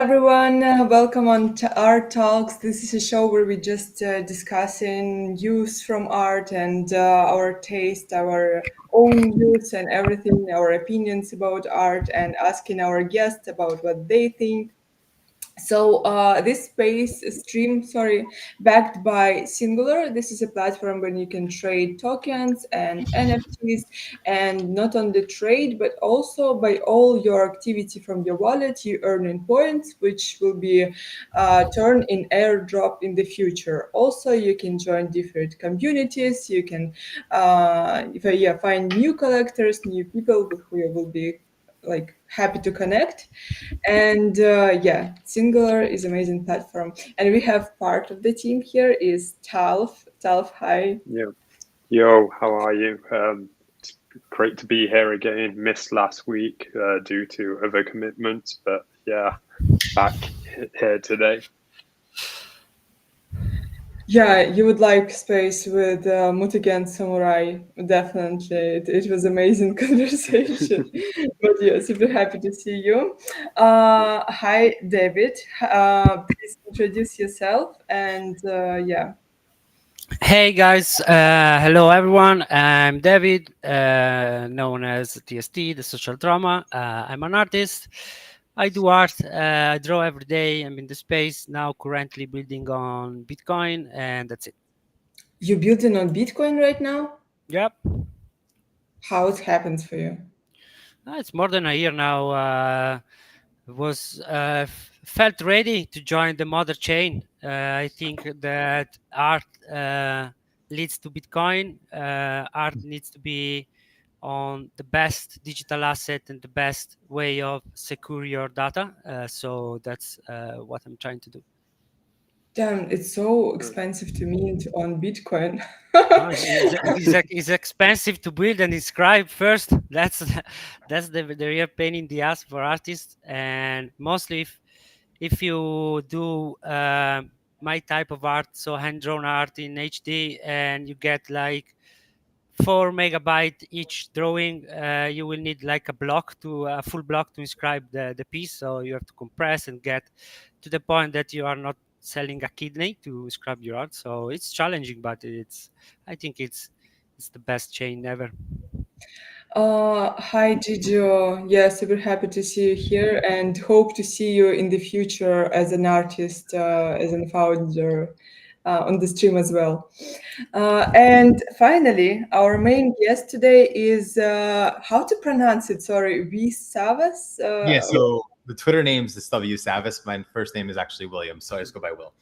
Everyone, welcome on to Art Talks. This is a show where we just discussing views from art and our taste, our own views and everything, our opinions about art, and asking our guests about what they think. This space stream, backed by Singular. This is a platform where you can trade tokens and NFTs, and not only trade, but also by all your activity from your wallet, you earn in points, which will be turned in airdrop in the future. Also, you can join different communities. You can, find new collectors, new people who you will be like happy to connect. And Singular is amazing platform. And we have part of the team here is Talf. Talf, hi. Yeah. Yo, how are you? It's great to be here again. Missed last week due to other commitments, but yeah, back here today. Yeah, you would like space with Mutigan Samurai. Definitely. It was amazing conversation. But yeah, super happy to see you. Hi, David. Please introduce yourself and yeah. Hey guys, hello everyone. I'm David, known as TST, the social drama. I'm an artist. I do art. I draw every day. I'm in the space now, currently building on Bitcoin, and that's it. You building on Bitcoin right now? Yep. How it happens for you? It's more than a year now. Was felt ready to join the mother chain. I think that art leads to Bitcoin. Art needs to be on the best digital asset and the best way of secure your data. So that's what I'm trying to do. Damn, it's so expensive to mint on Bitcoin. It's expensive to build and inscribe first. That's the real pain in the ass for artists, and mostly if you do my type of art, so hand drawn art in HD, and you get like 4 megabyte each drawing, you will need like a full block to inscribe the piece. So you have to compress and get to the point that you are not selling a kidney to inscribe your art. So it's challenging, but I think it's the best chain ever. Hi, Gijo. Yeah, super happy to see you here and hope to see you in the future as an artist, as a founder on the stream as well. And finally, our main guest today is how to pronounce it? Sorry, V Savas. Yeah, so the Twitter name's is W Savis. My first name is actually William, so I just go by Will.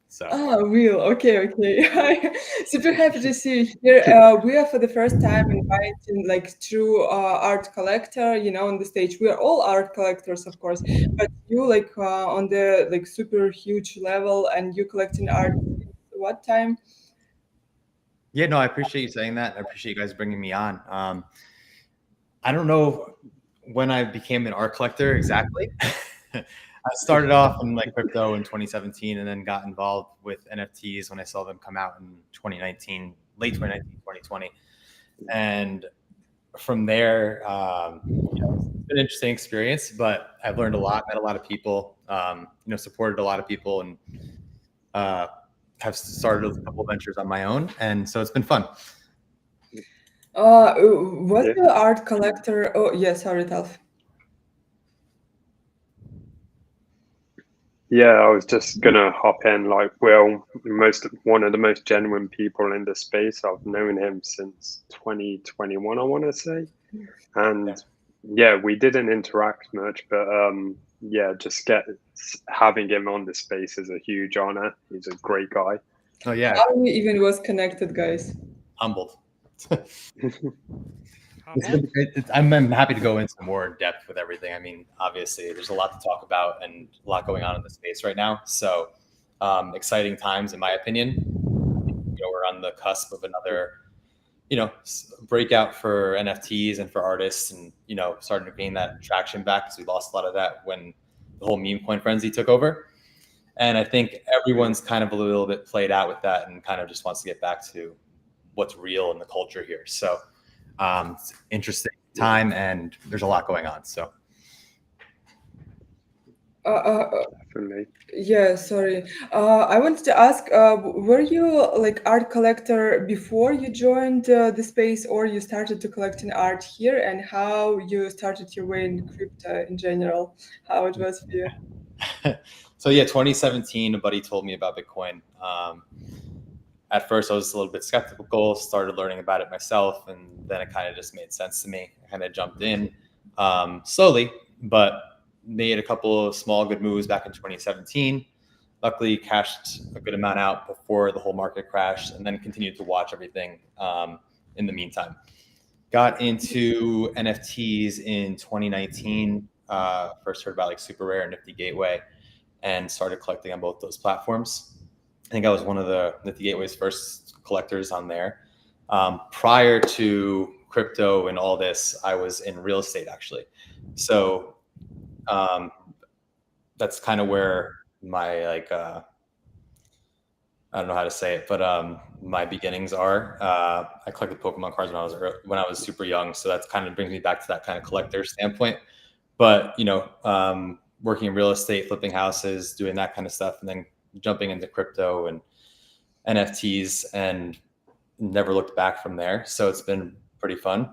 So Will. Okay, okay. Super happy to see you here. We are for the first time inviting like true art collector, on the stage. We are all art collectors, of course, but you like on the like super huge level, and you collecting art. What time? yeah, no, I appreciate you saying that. I appreciate you guys bringing me on. I don't know when I became an art collector exactly. I started off in like crypto in 2017 and then got involved with NFTs when I saw them come out in 2019, late 2019, 2020. And from there, it's been an interesting experience, but I've learned a lot, met a lot of people, supported a lot of people, and have started a couple of ventures on my own. And so it's been fun. Was Yeah. the art collector? Oh, yeah, sorry, Talf. Yeah, I was just gonna hop in. Like, Will, one of the most genuine people in the space. I've known him since 2021, I want to say, and yeah, we didn't interact much, but yeah, having him on the space is a huge honor. He's a great guy. Oh yeah, How we even was connected, guys? humbled. Humble. I'm happy to go into more in depth with everything. I mean, obviously, there's a lot to talk about and a lot going on in the space right now. So, exciting times, in my opinion. We're on the cusp of another, breakout for NFTs and for artists, and starting to gain that traction back because we lost a lot of that when the whole meme coin frenzy took over. And I think everyone's kind of a little bit played out with that and kind of just wants to get back to what's real in the culture here. So it's interesting time and there's a lot going on. So Definitely. Yeah, sorry. I wanted to ask, were you like art collector before you joined the space, or you started to collect in art here, and how you started your way in crypto in general? How it was for you? So yeah, 2017, a buddy told me about Bitcoin. At first, I was a little bit skeptical, started learning about it myself, and then it kind of just made sense to me. I kind of jumped in slowly, but made a couple of small good moves back in 2017. Luckily, cashed a good amount out before the whole market crashed, and then continued to watch everything in the meantime. Got into NFTs in 2019. First heard about like Super Rare and Nifty Gateway, and started collecting on both those platforms. I think I was one of the Nifty Gateway's first collectors on there. Prior to crypto and all this, I was in real estate actually. So that's kind of where my I don't know how to say it, but my beginnings are. I collected Pokemon cards when I was super young, so that's kind of brings me back to that kind of collector standpoint. But working in real estate, flipping houses, doing that kind of stuff, and then jumping into crypto and NFTs, and never looked back from there. So it's been pretty fun.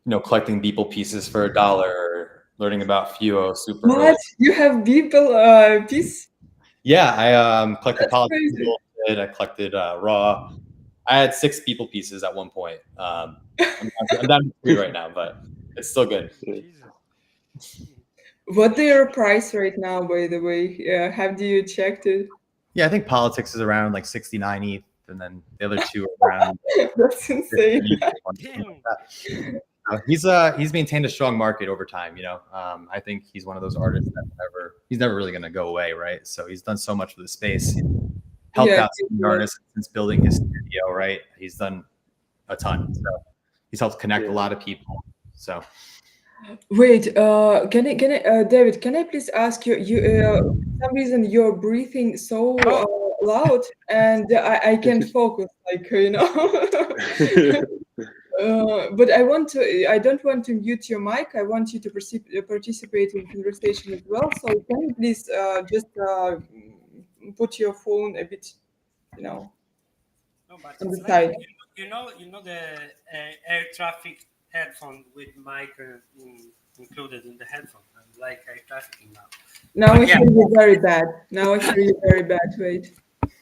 Collecting Beeple pieces for $1, learning about Fuo super early. What? You have people piece? Yeah, I collected That's politics. crazy. I collected Raw. I had 6 People pieces at one point. I'm down to 3 right now, but it's still good. Jesus. What their price right now, by the way? Have you checked it? Yeah, I think politics is around like 69 ETH, and then the other 2 are around That's insane. 50, something like that. He's maintained a strong market over time. I think he's one of those artists that he's never really going to go away, right? So he's done so much for the space. He's helped Yeah, out so many artists since building his studio, right? He's done a ton. So he's helped connect a lot of people. So Wait, David, can I please ask you, for some reason you're breathing so loud and I can't focus, but I don't want to mute your mic. I want you to participate in conversation as well. So can you please just put your phone a bit, No, but on the it's side? like the air traffic headphone with mic included in the headphone. I'm like air trafficking now. Now But I yeah. hear you very bad. Wait,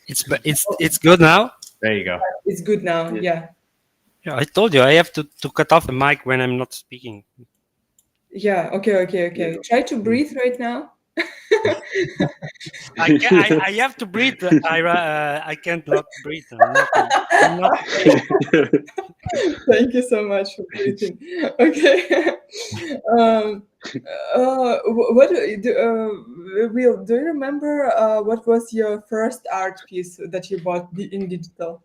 It's good now. there you go. it's good now. Yeah. Yeah, I told you I have to cut off the mic when I'm not speaking. Yeah. Okay. Try to breathe right now. I have to breathe, Ira. I can't not breathe. I'm not Thank you so much for breathing. Okay. What Will, do you remember what was your first art piece that you bought in digital?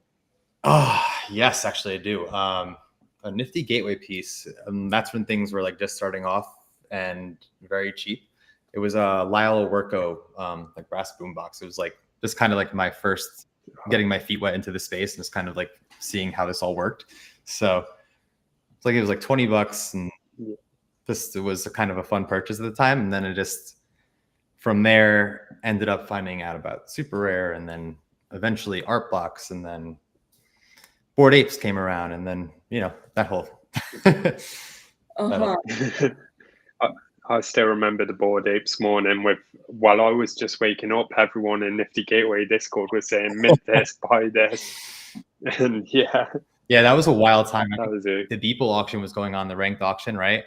Oh, yes, actually I do. A Nifty Gateway piece. That's when things were like just starting off and very cheap. It was a Lyle Worko like brass boombox. It was like just kind of like my first getting my feet wet into the space and just kind of like seeing how this all worked. So it's like it was like $20, and it was a kind of a fun purchase at the time. And then it just from there ended up finding out about Super Rare, and then eventually Art Blocks, and then Bored Apes came around, and then that whole. I still remember the Bored Apes morning while I was just waking up, everyone in Nifty Gateway Discord was saying mint this, buy this, and yeah, that was a wild time. that was it. The Beeple auction was going on, the ranked auction, right?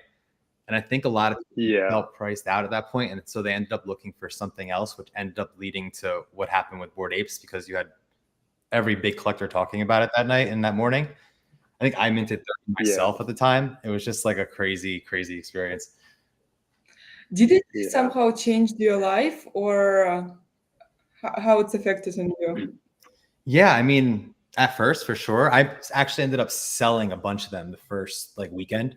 And I think a lot of people felt priced out at that point, and so they ended up looking for something else, which ended up leading to what happened with Bored Apes, because you had every big collector talking about it that night and that morning. I think I minted 30 myself at the time. It was just like a crazy experience. Did it somehow change your life, or how it's affected on you? Yeah, I mean, at first, for sure. I actually ended up selling a bunch of them the first weekend,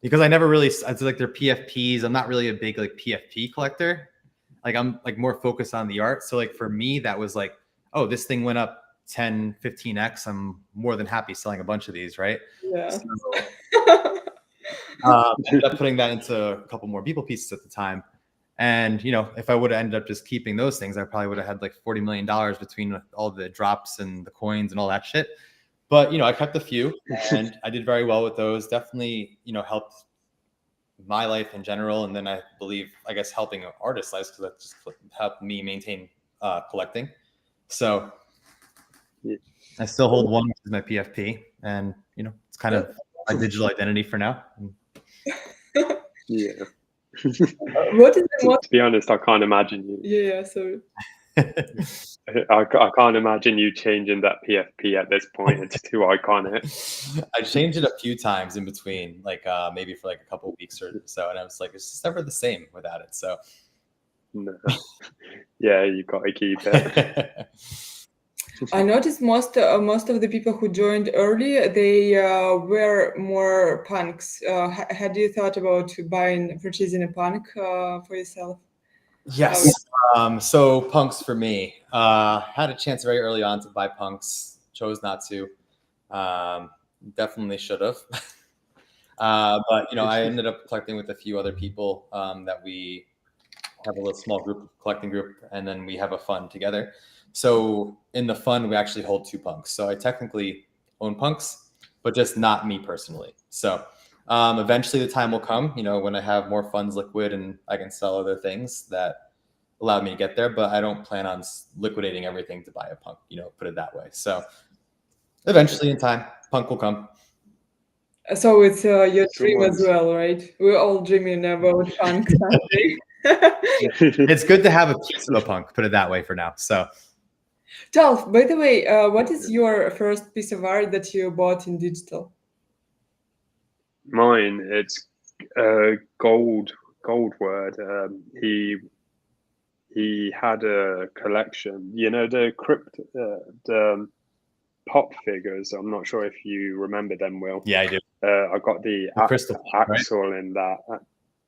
because I never really, I was like, they're PFPs. I'm not really a big PFP collector. I'm more focused on the art. So for me, that was like, oh, this thing went up 10, 15x. I'm more than happy selling a bunch of these, right? Yeah. So Ended up putting that into a couple more people pieces at the time. And, if I would have ended up just keeping those things, I probably would have had like $40 million between all the drops and the coins and all that shit. But, I kept a few and I did very well with those. Definitely, helped my life in general. And then I guess helping artists' lives, because that just helped me maintain collecting. So I still hold one, which is my PFP. And, it's kind of my digital identity for now. Yeah. What is the most? To be honest, I can't imagine you. Yeah, sorry. I can't imagine you changing that PFP at this point. It's too iconic. I changed it a few times in between, like maybe for like a couple of weeks or so, and I was like, it's just never the same without it. So, No. Yeah, you got to keep it. I noticed most of the people who joined early, they were more punks. Had you thought about purchasing a punk for yourself? Yes. So punks for me. Had a chance very early on to buy punks. Chose not to. Definitely should have. But I ended up collecting with a few other people that we have a little small collecting group, and then we have a fund together. So in the fund, we actually hold 2 punks. So I technically own punks, but just not me personally. So eventually the time will come, when I have more funds liquid and I can sell other things that allow me to get there. But I don't plan on liquidating everything to buy a punk, put it that way. So eventually in time, punk will come. So it's your dream as well, right? We're all dreaming about punk someday. It's good to have a piece of a punk, put it that way for now. So, Dolph, by the way, what is your first piece of art that you bought in digital? Mine, it's gold word. He had a collection. The pop figures. I'm not sure if you remember them, Will. Yeah, I do. I got the crystal axle in that.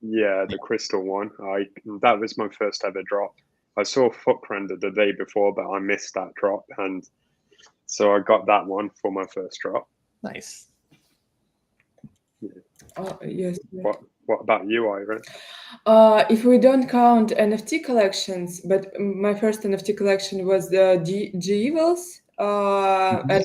Yeah, the crystal one. That was my first ever drop. I saw Footprint the day before, but I missed that drop, and so I got that one for my first drop. Nice. Yeah. Yes. What about you, Ira? If we don't count NFT collections, but my first NFT collection was the G-Evils. And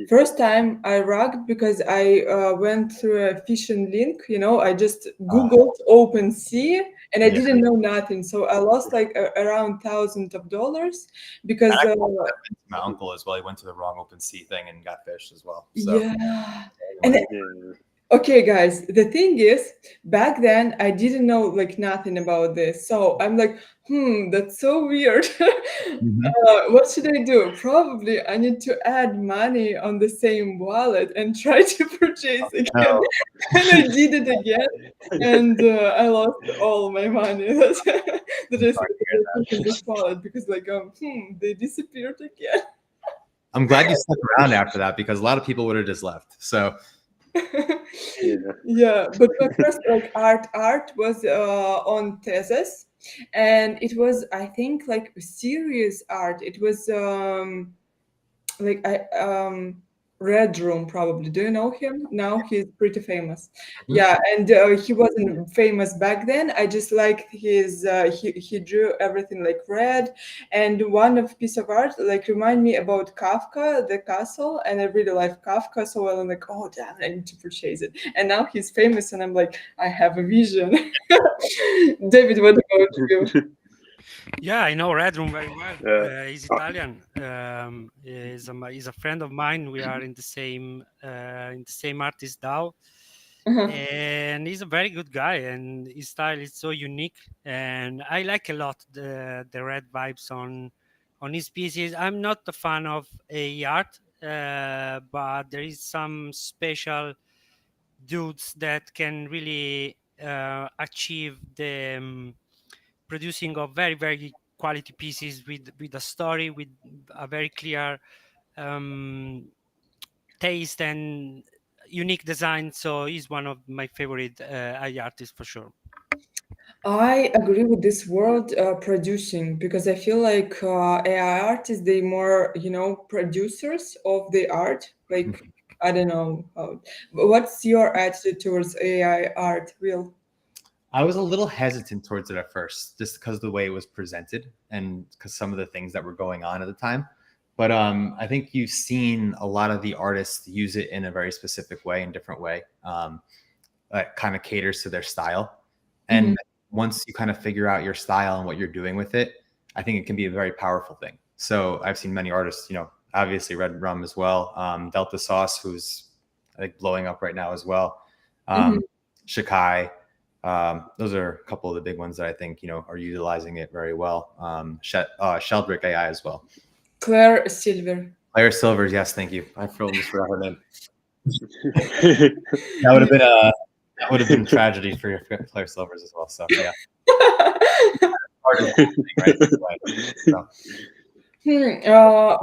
first time I rugged because I went through a phishing link. I just Googled OpenSea and I didn't know nothing. So I lost like around $1,000 because my uncle as well. He went to the wrong OpenSea thing and got fished as well. So. Yeah. Okay, guys, the thing is, back then I didn't know like nothing about this. So I'm like, that's so weird. What should I do? Probably I need to add money on the same wallet and try to purchase again. No. And I did it again, and I lost all my money that is in this wallet because they disappeared again. I'm glad you stuck around after that because a lot of people would have just left. So. Yeah, but my first art was on thesis, and it was I think like serious art. It was Red Room, probably. Do you know him? Now he's pretty famous. Yeah, and he wasn't famous back then. I just liked his he drew everything like red, and one of piece of art like remind me about Kafka, the castle, and I really like Kafka, so I'm like, oh damn, I need to purchase it. And now he's famous, and I'm like, I have a vision. David, what about you? Yeah, I know Red Room very well. He's Italian. He's a friend of mine. We are in the same artist DAO, and he's a very good guy. And his style is so unique, and I like a lot the red vibes on his pieces. I'm not a fan of a art, but there is some special dudes that can really achieve the producing of very, very quality pieces with a story, with a very clear taste and unique design. So he's one of my favorite AI artists for sure. I agree with this word producing because I feel like AI artists, they more, producers of the art. Like I don't know. What's your attitude towards AI art, Will? I was a little hesitant towards it at first, just because of the way it was presented and because some of the things that were going on at the time. But I think you've seen a lot of the artists use it in a very specific way, in different way, that kind of caters to their style. And once you kind of figure out your style and what you're doing with it, I think it can be a very powerful thing. So I've seen many artists, obviously Red Rum as well, Delta Sauce, who's I think blowing up right now as well, Shakai. Those are a couple of the big ones that I think are utilizing it very well. Sheldrick AI as well. Claire Silver. Claire Silvers, yes, thank you. I almost forgot her name. That would have been tragedy for Claire Silvers as well. So yeah.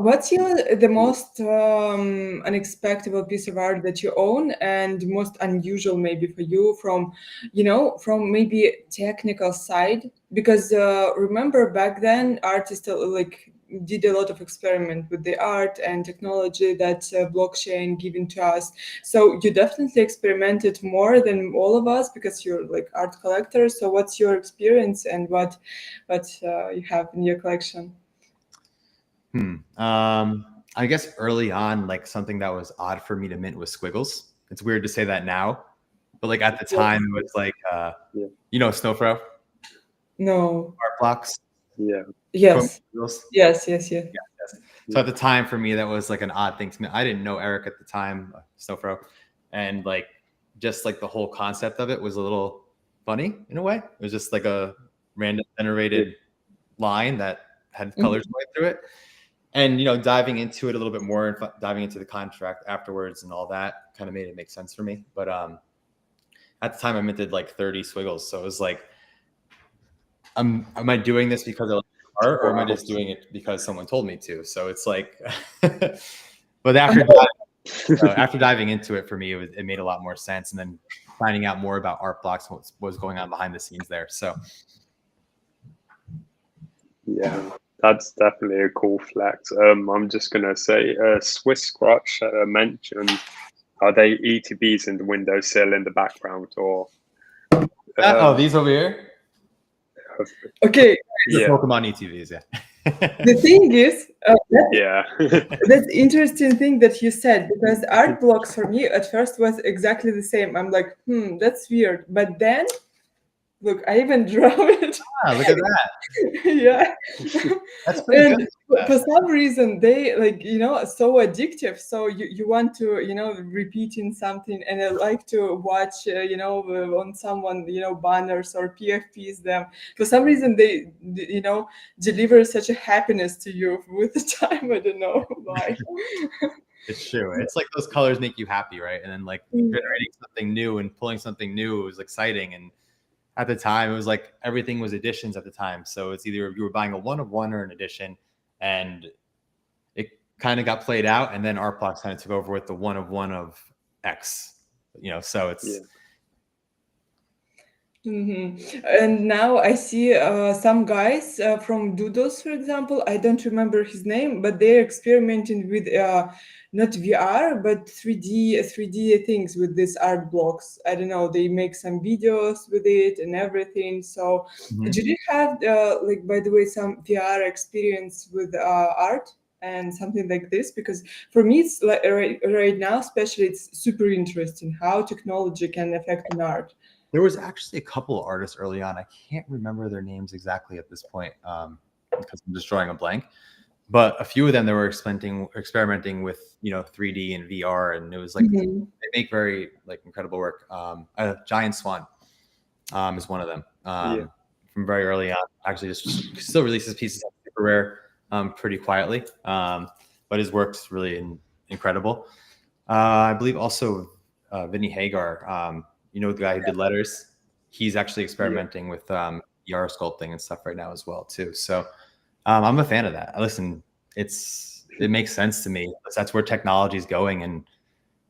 What's the most unexpected piece of art that you own, and most unusual maybe for you from maybe technical side? Because remember back then artists did a lot of experiment with the art and technology that blockchain given to us. So you definitely experimented more than all of us because you're like art collectors. So what's your experience and what you have in your collection? I guess early on, like something that was odd for me to mint was squiggles. It's weird to say that now, but like at the time it was like, Snowfro? No. Art blocks? Yeah. Yes. Yes. So at the time for me, that was like an odd thing to me. I didn't know Eric at the time, Snowfro. And like, just like the whole concept of it was a little funny in a way. It was just like a random generated line that had colors going through it. And, diving into it a little bit more and diving into the contract afterwards and all that kind of made it make sense for me. But at the time I minted like 30 squiggles. So it was like, am I doing this because I like art, or am I just doing it because someone told me to? So it's like, but after diving into it for me, it made a lot more sense. And then finding out more about art blocks, what was going on behind the scenes there. So. Yeah, that's definitely a cool flex. I'm just gonna say, Swiss Scratch mentioned, are they ETBs in the windowsill in the background, or? These over here. Okay. The Pokemon ETBs, yeah. The thing is, yeah, that's interesting thing that you said, because art blocks for me at first was exactly the same. I'm like, that's weird, but then. Look, I even draw it. Look at that. Yeah. That's pretty good. For some reason, they so addictive. So you want to, repeating something, and I like to watch, on someone, banners or PFPs them. For some reason, they, deliver such a happiness to you with the time. I don't know why. It's true. It's like those colors make you happy, right? And then like generating something new and pulling something new was exciting. And at the time, it was like everything was editions at the time. So it's either you were buying a one of one or an edition, and it kind of got played out. And then art blocks kind of took over with the one of one of X, so it's. And now I see some guys from Doodles, for example. I don't remember his name, but they're experimenting with not VR, but 3D things with these art blocks. I don't know. They make some videos with it and everything. So, did you have, by the way, some VR experience with art and something like this? Because for me, it's like right now, especially, it's super interesting how technology can affect an art. There was actually a couple of artists early on. I can't remember their names exactly at this point because I'm just drawing a blank. But a few of them, they were experimenting with 3D and VR, and it was like they make very like incredible work. Giant Swan is one of them from very early on. Actually, just still releases pieces of super rare pretty quietly, but his work's really incredible. I believe also Vinny Hagar. The guy who did letters, he's actually experimenting with ER sculpting and stuff right now as well too. So I'm a fan of that. Listen, it makes sense to me. That's where technology is going, and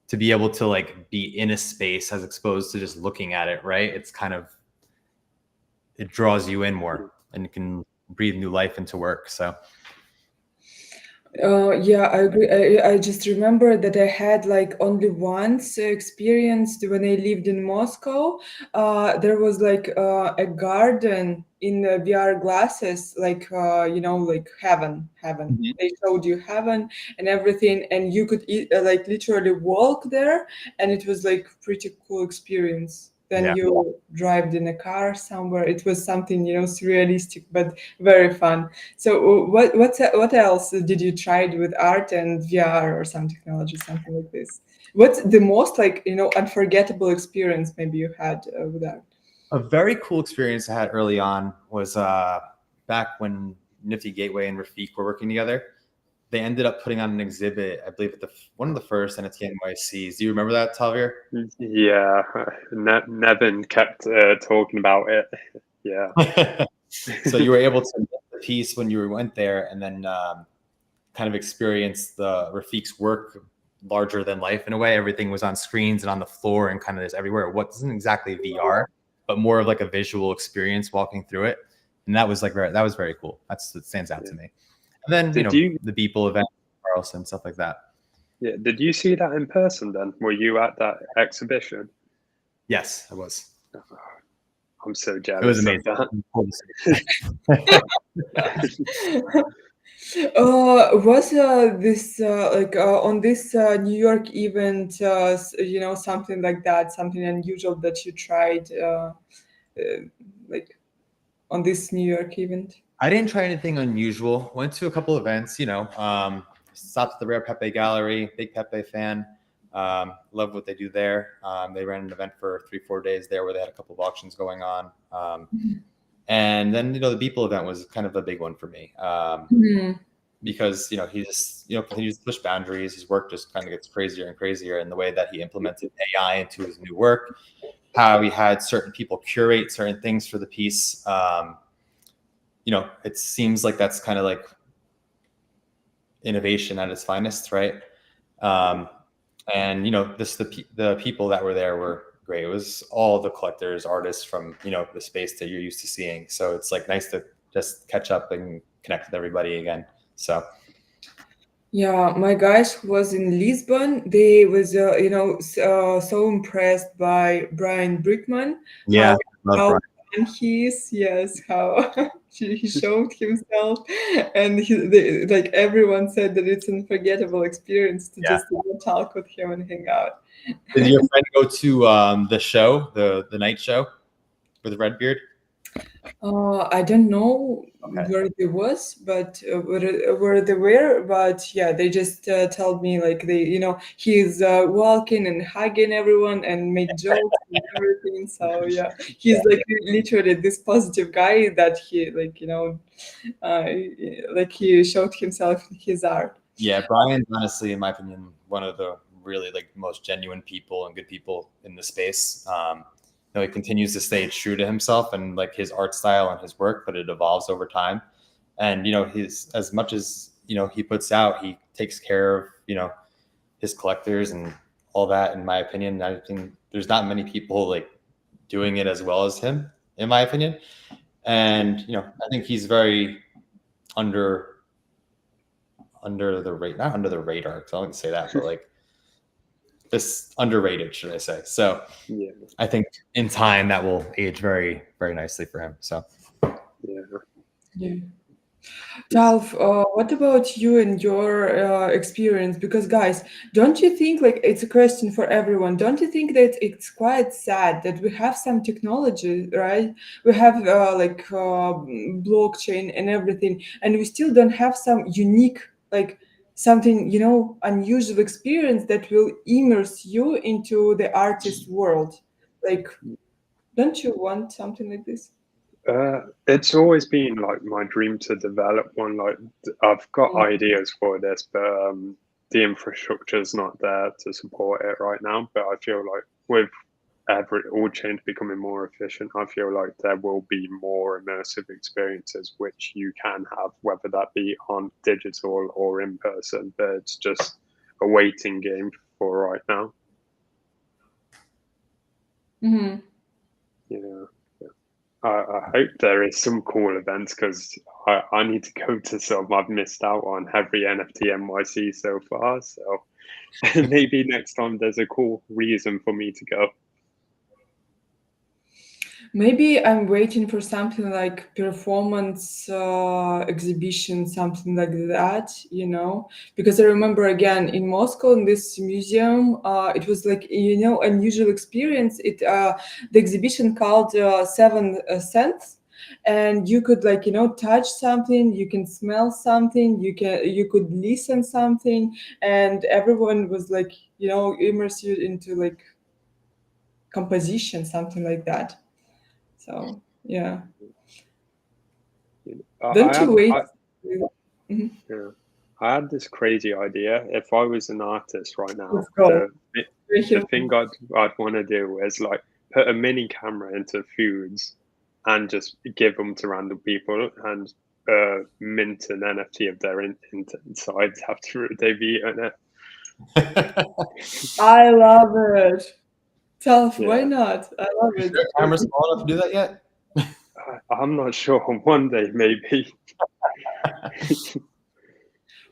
to be able to like be in a space as exposed to just looking at it, right? It draws you in more, and you can breathe new life into work. So. Yeah, I agree. I just remember that I had like only once experienced when I lived in Moscow. There was like a garden in VR glasses, like like heaven, heaven. Mhm. They showed you heaven and everything, and you could like literally walk there, and it was like pretty cool experience. Then Yeah. you drive in a car somewhere. It was something surrealistic, but very fun. So what else did you try with art and VR or some technology, something like this? What's the most like unforgettable experience maybe you had with art? A very cool experience I had early on was back when Nifty Gateway and Rafik were working together. They ended up putting on an exhibit, I believe, at one of the first NYCs. Do you remember that, Tavier? Yeah, Nevin kept talking about it. Yeah. So you were able to make the piece when you went there, and then kind of experience the Rafik's work larger than life in a way. Everything was on screens and on the floor and kind of is everywhere. It wasn't exactly VR, but more of like a visual experience walking through it. And that was that was very cool. That stands out to me. And then, Did you the Beeple event, Carlson, stuff like that. Yeah, did you see that in person then? Were you at that exhibition? Yes, I was. I'm so It was jealous of amazing. that. Was this like on this New York event, something like that, something unusual that you tried, like on this New York event? I didn't try anything unusual. Went to a couple events, stopped at the Rare Pepe Gallery, big Pepe fan. Love what they do there. They ran an event for 3-4 days there where they had a couple of auctions going on. And then, the Beeple event was kind of a big one for me. Because, he just, continues to push boundaries. His work just kind of gets crazier and crazier, and the way that he implemented AI into his new work, how he had certain people curate certain things for the piece. It seems like that's kind of like innovation at its finest, right? And the people that were there were great. It was all the collectors, artists from the space that you're used to seeing. So it's like nice to just catch up and connect with everybody again. So Yeah, my guys who was in Lisbon, they was so impressed by Brian Brickman, yeah, love how Brian. fun he is. Yes, how he showed himself, and like everyone said that it's an unforgettable experience to Yeah. just talk with him and hang out. Did your friend go to the show, the night show with Redbeard? I don't know Okay. where they was, but where they were. But yeah, they just told me like he's walking and hugging everyone and make jokes and everything. So yeah, he's like literally this positive guy that he uh, like he showed himself in his art. Yeah, Brian's honestly, in my opinion, one of the really like most genuine people and good people in the space. He continues to stay true to himself and like his art style and his work, but it evolves over time. And he's as much as he puts out, he takes care of his collectors and all that. In my opinion, I think there's not many people like doing it as well as him, in my opinion. And I think he's very under the rate, not under the radar, because I wouldn't say that, but like this underrated, should I say? So Yeah, I think in time that will age very, very nicely for him. So yeah. Yeah. Talf, what about you and your experience? Because, guys, don't you think, like, it's a question for everyone, don't you think that it's quite sad that we have some technology, right? We have, blockchain and everything, and we still don't have some unique, like, something, unusual experience that will immerse you into the artist world? Like, don't you want something like this? It's always been like my dream to develop one. Like I've got ideas for this, but the infrastructure is not there to support it right now. But I feel like with all change becoming more efficient, I feel like there will be more immersive experiences which you can have, whether that be on digital or in person. But it's just a waiting game for right now. Mm-hmm. Yeah. I hope there is some cool events because I need to go to some. I've missed out on every NFT NYC so far, so maybe next time there's a cool reason for me to go. Maybe I'm waiting for something like performance exhibition, something like that, because I remember again in Moscow in this museum, it was like unusual experience. The exhibition called Seven Sense, and you could touch something, you can smell something, you could listen something, and everyone was like immerse you into like composition, something like that. So yeah. Don't I you had wait? Mhm. yeah, I had this crazy idea. If I was an artist right now, Let's go. the thing I'd want to do is like put a mini camera into foods and just give them to random people and mint an NFT of their insides after they've eaten it. I love it. Tough. Why Yeah, not? I love Is it. your camera small enough to do that yet? I'm not sure. One day maybe.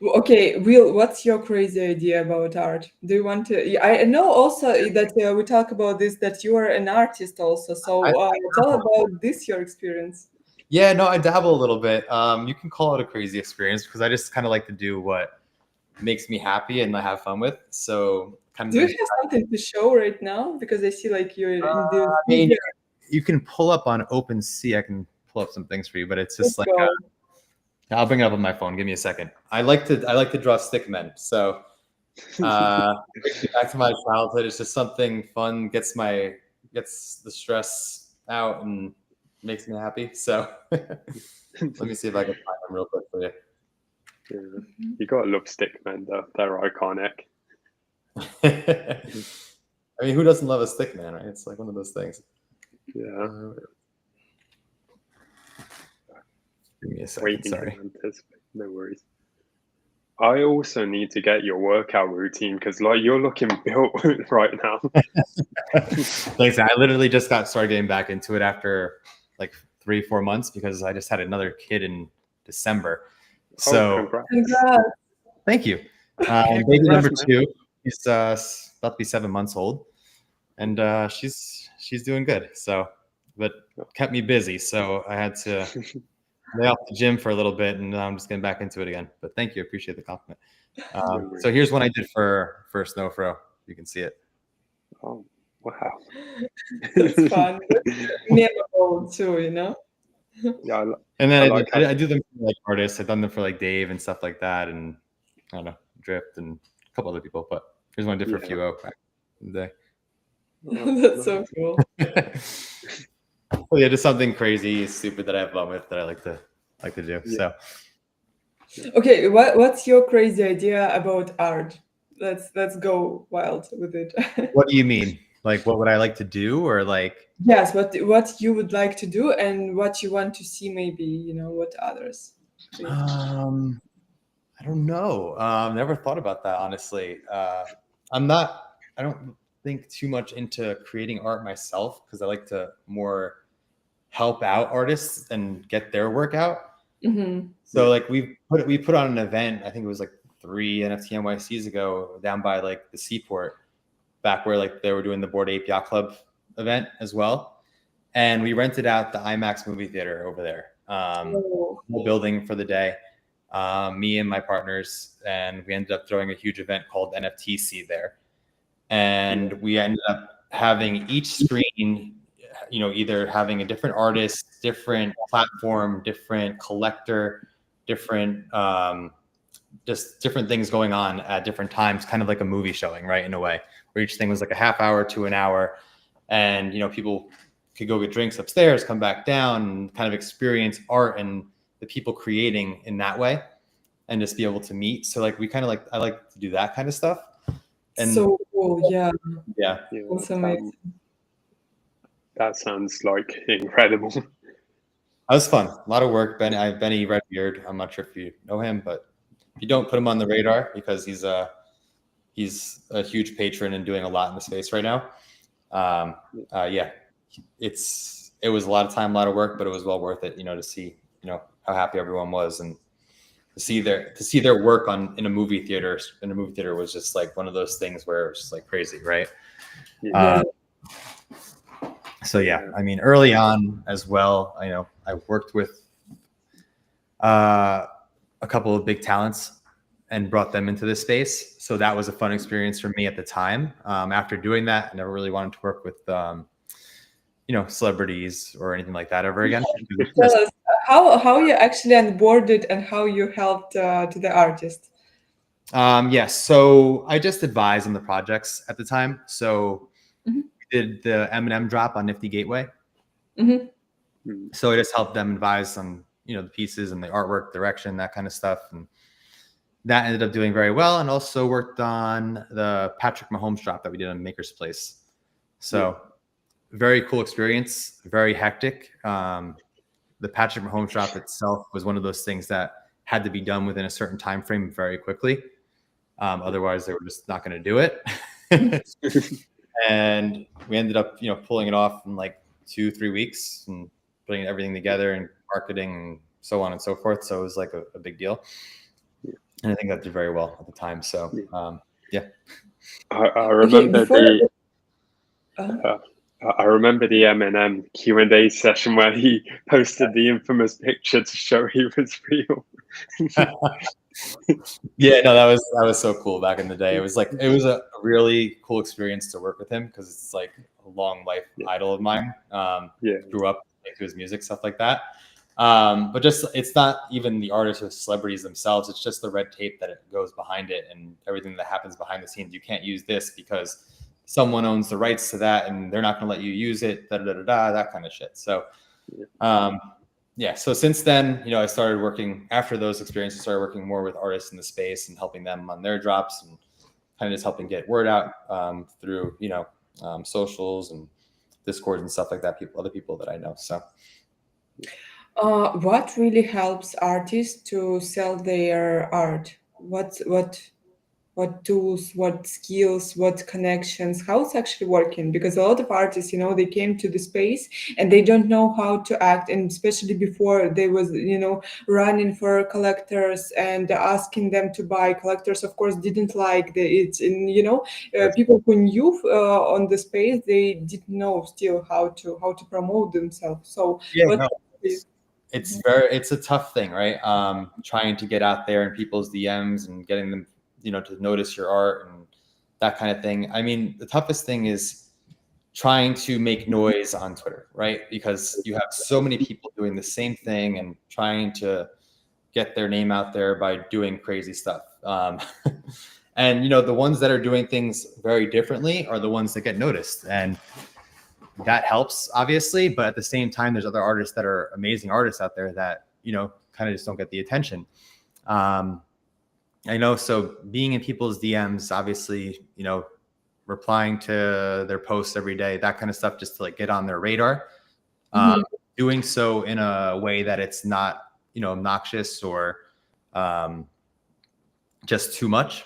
Okay, Will, what's your crazy idea about art? Do you want to? I know also that we talk about this, that you are an artist also. So tell about this, your experience. Yeah, no, I dabble a little bit. You can call it a crazy experience because I just kind of like to do what makes me happy and I have fun with. So kind of Do you have something to show right now? Because I see like you're in the. I mean, you can pull up on OpenSea. I can pull up some things for you, but it's just Let's like go. I'll bring it up on my phone. Give me a second. I like to draw stick men. So back to my childhood. It's just something fun, gets the stress out and makes me happy. So let me see if I can find them real quick for you. Yeah. You gotta love stickmen though. They're iconic. I mean, who doesn't love a stick man, right? It's like one of those things. Yeah. Give me a second. Waiting Sorry. to anticipate. No worries. I also need to get your workout routine because like you're looking built right now. Thanks. I literally just started getting back into it after like 3-4 months because I just had another kid in December. So Congrats. thank you. Baby number 2, he's about to be 7 months old, and she's doing good. So, but kept me busy, so I had to lay off the gym for a little bit, and I'm just getting back into it again. But thank you, appreciate the compliment. So here's one I did for Snow Fro. You can see it. Oh wow, That's fun. Memorable too, Yeah, and then I do them for like artists. I've done them for like Dave and stuff like that, and I don't know, Drift and a couple other people. But here's one I did for Fuo back in the day. That's so cool. Well, yeah, just something crazy, stupid that I have fun with that I like to do. So, okay, what's your crazy idea about art? Let's go wild with it. What do you mean? Like, what would I like to do, or like? Yes, what you would like to do and what you want to see, maybe what others. I don't know. Never thought about that, honestly. I don't think too much into creating art myself because I like to more help out artists and get their work out. Mm-hmm. So like we put on an event, I think it was like 3 NFT NYCs ago down by like the seaport, back where like they were doing the Bored Ape Yacht Club event as well. And we rented out the IMAX movie theater over there, whole building for the day. Me and my partners, and we ended up throwing a huge event called NFTC there. And we ended up having each screen, either having a different artist, different platform, different collector, different just different things going on at different times, kind of like a movie showing, right? In a way, where each thing was like a half hour to an hour, and people could go get drinks upstairs, come back down, and kind of experience art and the people creating in that way, and just be able to meet. So like I like to do that kind of stuff. And so cool, yeah. That's amazing. That sounds like incredible. That was fun. A lot of work. Benny Redbeard. I'm not sure if you know him, but if you don't, put him on the radar because he's a huge patron and doing a lot in the space right now. It was a lot of time, a lot of work, but it was well worth it, to see, how happy everyone was, and to see their work in a movie theater was just like one of those things where it was just like crazy, right? Yeah. So yeah, I mean, early on as well, I worked with a couple of big talents and brought them into this space. So that was a fun experience for me at the time. After doing that, I never really wanted to work with, celebrities or anything like that ever again. Tell us how you actually onboarded and how you helped to the artist. Yes. So I just advised on the projects at the time. So Mhm. we did the Ep9 drop on Nifty Gateway. Mhm. So I just helped them advise on, the pieces and the artwork, direction, that kind of stuff. And that ended up doing very well. And also worked on the Patrick Mahomes drop that we did on Maker's Place. So very cool experience, very hectic. The Patrick Mahomes drop itself was one of those things that had to be done within a certain time frame very quickly. Otherwise, they were just not going to do it. And we ended up, pulling it off in like 2-3 weeks and putting everything together and marketing and so on and so forth. So it was like a big deal. And I think that did very well at the time. So, yeah. I remember Uh-huh. I remember the Eminem Q&A session where he posted the infamous picture to show he was real. Yeah, no, that was so cool back in the day. It was a really cool experience to work with him because it's like a long life idol of mine. Grew up to his music, stuff like that. But just it's not even the artists or celebrities themselves. It's just the red tape that it goes behind it and everything that happens behind the scenes. You can't use this because someone owns the rights to that and they're not going to let you use it. That kind of shit. So, so since then, I started working after those experiences, started working more with artists in the space and helping them on their drops and kind of just helping get word out through, socials and Discord and stuff like that. Other people that I know. So. What really helps artists to sell their art? What tools, what skills, what connections, how it's actually working? Because a lot of artists, they came to the space and they don't know how to act, and especially before they was, running for collectors and asking them to buy. Collectors, of course, didn't like it, and people who knew on the space, they didn't know still how to promote themselves. So it's a tough thing, right? Trying to get out there in people's DMs and getting them, to notice your art and that kind of thing. I mean, the toughest thing is trying to make noise on Twitter, right? Because you have so many people doing the same thing and trying to get their name out there by doing crazy stuff. And, the ones that are doing things very differently are the ones that get noticed. And that helps, obviously, but at the same time, there's other artists that are amazing artists out there that, kind of just don't get the attention. I know. So being in people's DMs, obviously, replying to their posts every day, that kind of stuff, just to like get on their radar. Doing so in a way that it's not, obnoxious or just too much.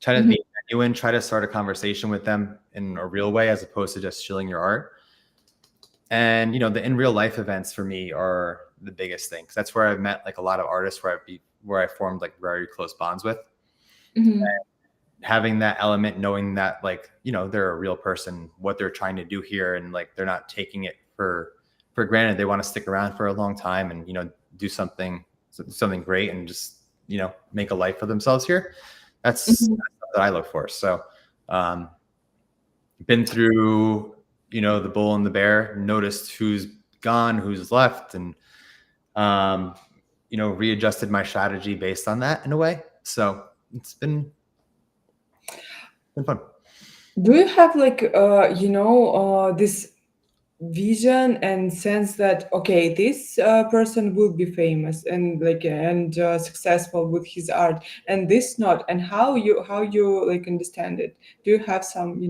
Try to be genuine, try to start a conversation with them in a real way as opposed to just shilling your art. And, the in real life events for me are the biggest thing. 'Cause that's where I've met like a lot of artists where I formed like very close bonds with. And having that element, knowing that like, they're a real person, what they're trying to do here. And like, they're not taking it for granted. They want to stick around for a long time and, do something great and just, make a life for themselves here. That's stuff that I look for. So, been through, the bull and the bear, noticed who's gone, who's left, and, readjusted my strategy based on that in a way. So it's been fun. Do you have like this vision and sense that okay, this person will be famous and successful with his art, and this not, and how you like understand it? Do you have some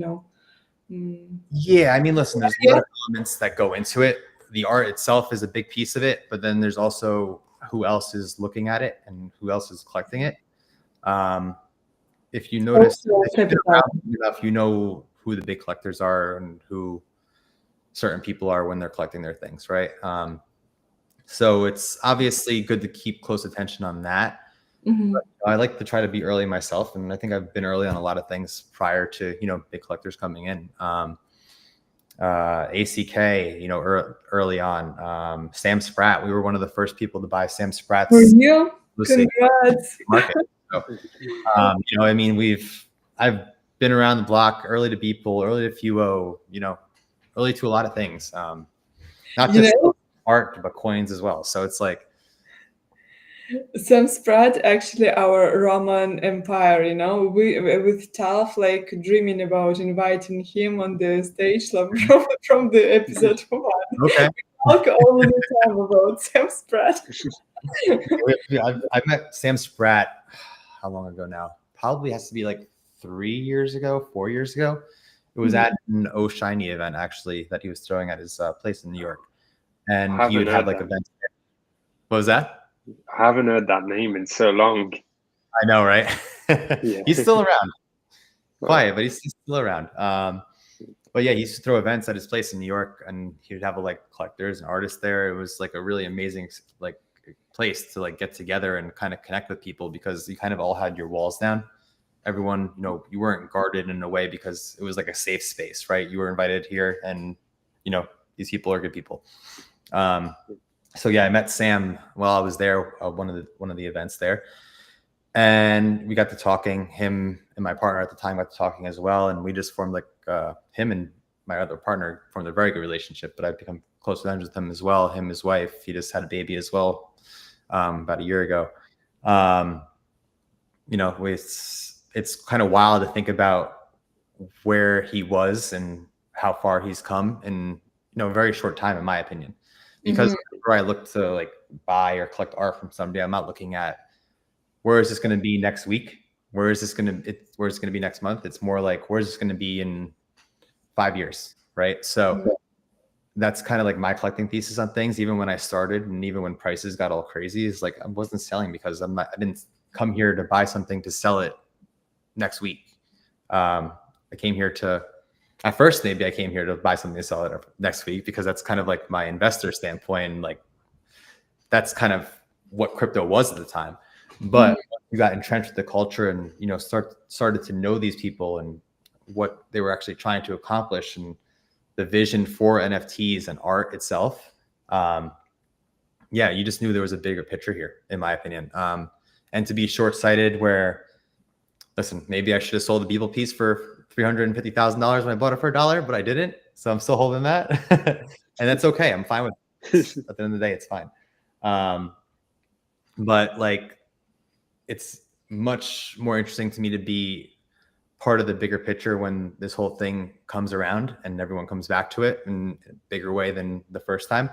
Yeah, I mean, listen, there's a lot of elements that go into it. The art itself is a big piece of it, but then there's also who else is looking at it and who else is collecting it. If you notice, if you've been around enough, you know who the big collectors are and who certain people are when they're collecting their things, right? So it's obviously good to keep close attention on that. Mm-hmm. But I like to try to be early myself, and I think I've been early on a lot of things prior to big collectors coming in. ACK, early on. Sam Spratt, we were one of the first people to buy Sam For Spratt's you, exclusive congrats. market. So, I mean, I've been around the block, early to Beeple, early to Fuo, early to a lot of things. Not You just know, art, but coins as well. So it's like, Sam Spratt actually our Roman Empire, we with Talf like dreaming about inviting him on the stage like, from the episode 1. okay. Talk all the time about Sam Spratt. I've met Sam Spratt, how long ago now? Probably has to be like 3 years ago, 4 years ago. It was at an Oh Shiny event, actually, that he was throwing at his place in New York. And he would have like events. What was that? I haven't heard that name in so long. I know, right? Yeah. He's still around. Quiet, but he's still around. But yeah, he used to throw events at his place in New York, and he would have like collectors and artists there. It was like a really amazing like place to like get together and kind of connect with people, because you kind of all had your walls down. Everyone, you weren't guarded in a way, because it was like a safe space, right? You were invited here, and these people are good people. So yeah, I met Sam while I was there, one of the events there, and we got to talking. Him and my partner at the time got to talking as well, and we just formed like him and my other partner formed a very good relationship. But I've become close friends with him as well. Him, his wife, he just had a baby as well about a year ago. It's kind of wild to think about where he was and how far he's come in a very short time, in my opinion. Because whenever I look to like buy or collect art from somebody, I'm not looking at where is this going to be next week, where is this going to be next month. It's more like, where is this going to be in 5 years, right? So that's kind of like my collecting thesis on things. Even when I started, and even when prices got all crazy, it's like I wasn't selling because I didn't come here to buy something to sell it next week. I came here to. At first, maybe I came here to buy something to sell it next week, because that's kind of like my investor standpoint. And like, that's kind of what crypto was at the time. But you got entrenched with the culture, and started to know these people and what they were actually trying to accomplish, and the vision for NFTs and art itself. You just knew there was a bigger picture here, in my opinion. And to be short-sighted, where, listen, maybe I should have sold the Beeple piece for $350,000 when I bought it for $1, but I didn't. So I'm still holding that. And that's okay. I'm fine with it. At the end of the day, it's fine. But like, it's much more interesting to me to be part of the bigger picture when this whole thing comes around and everyone comes back to it in a bigger way than the first time,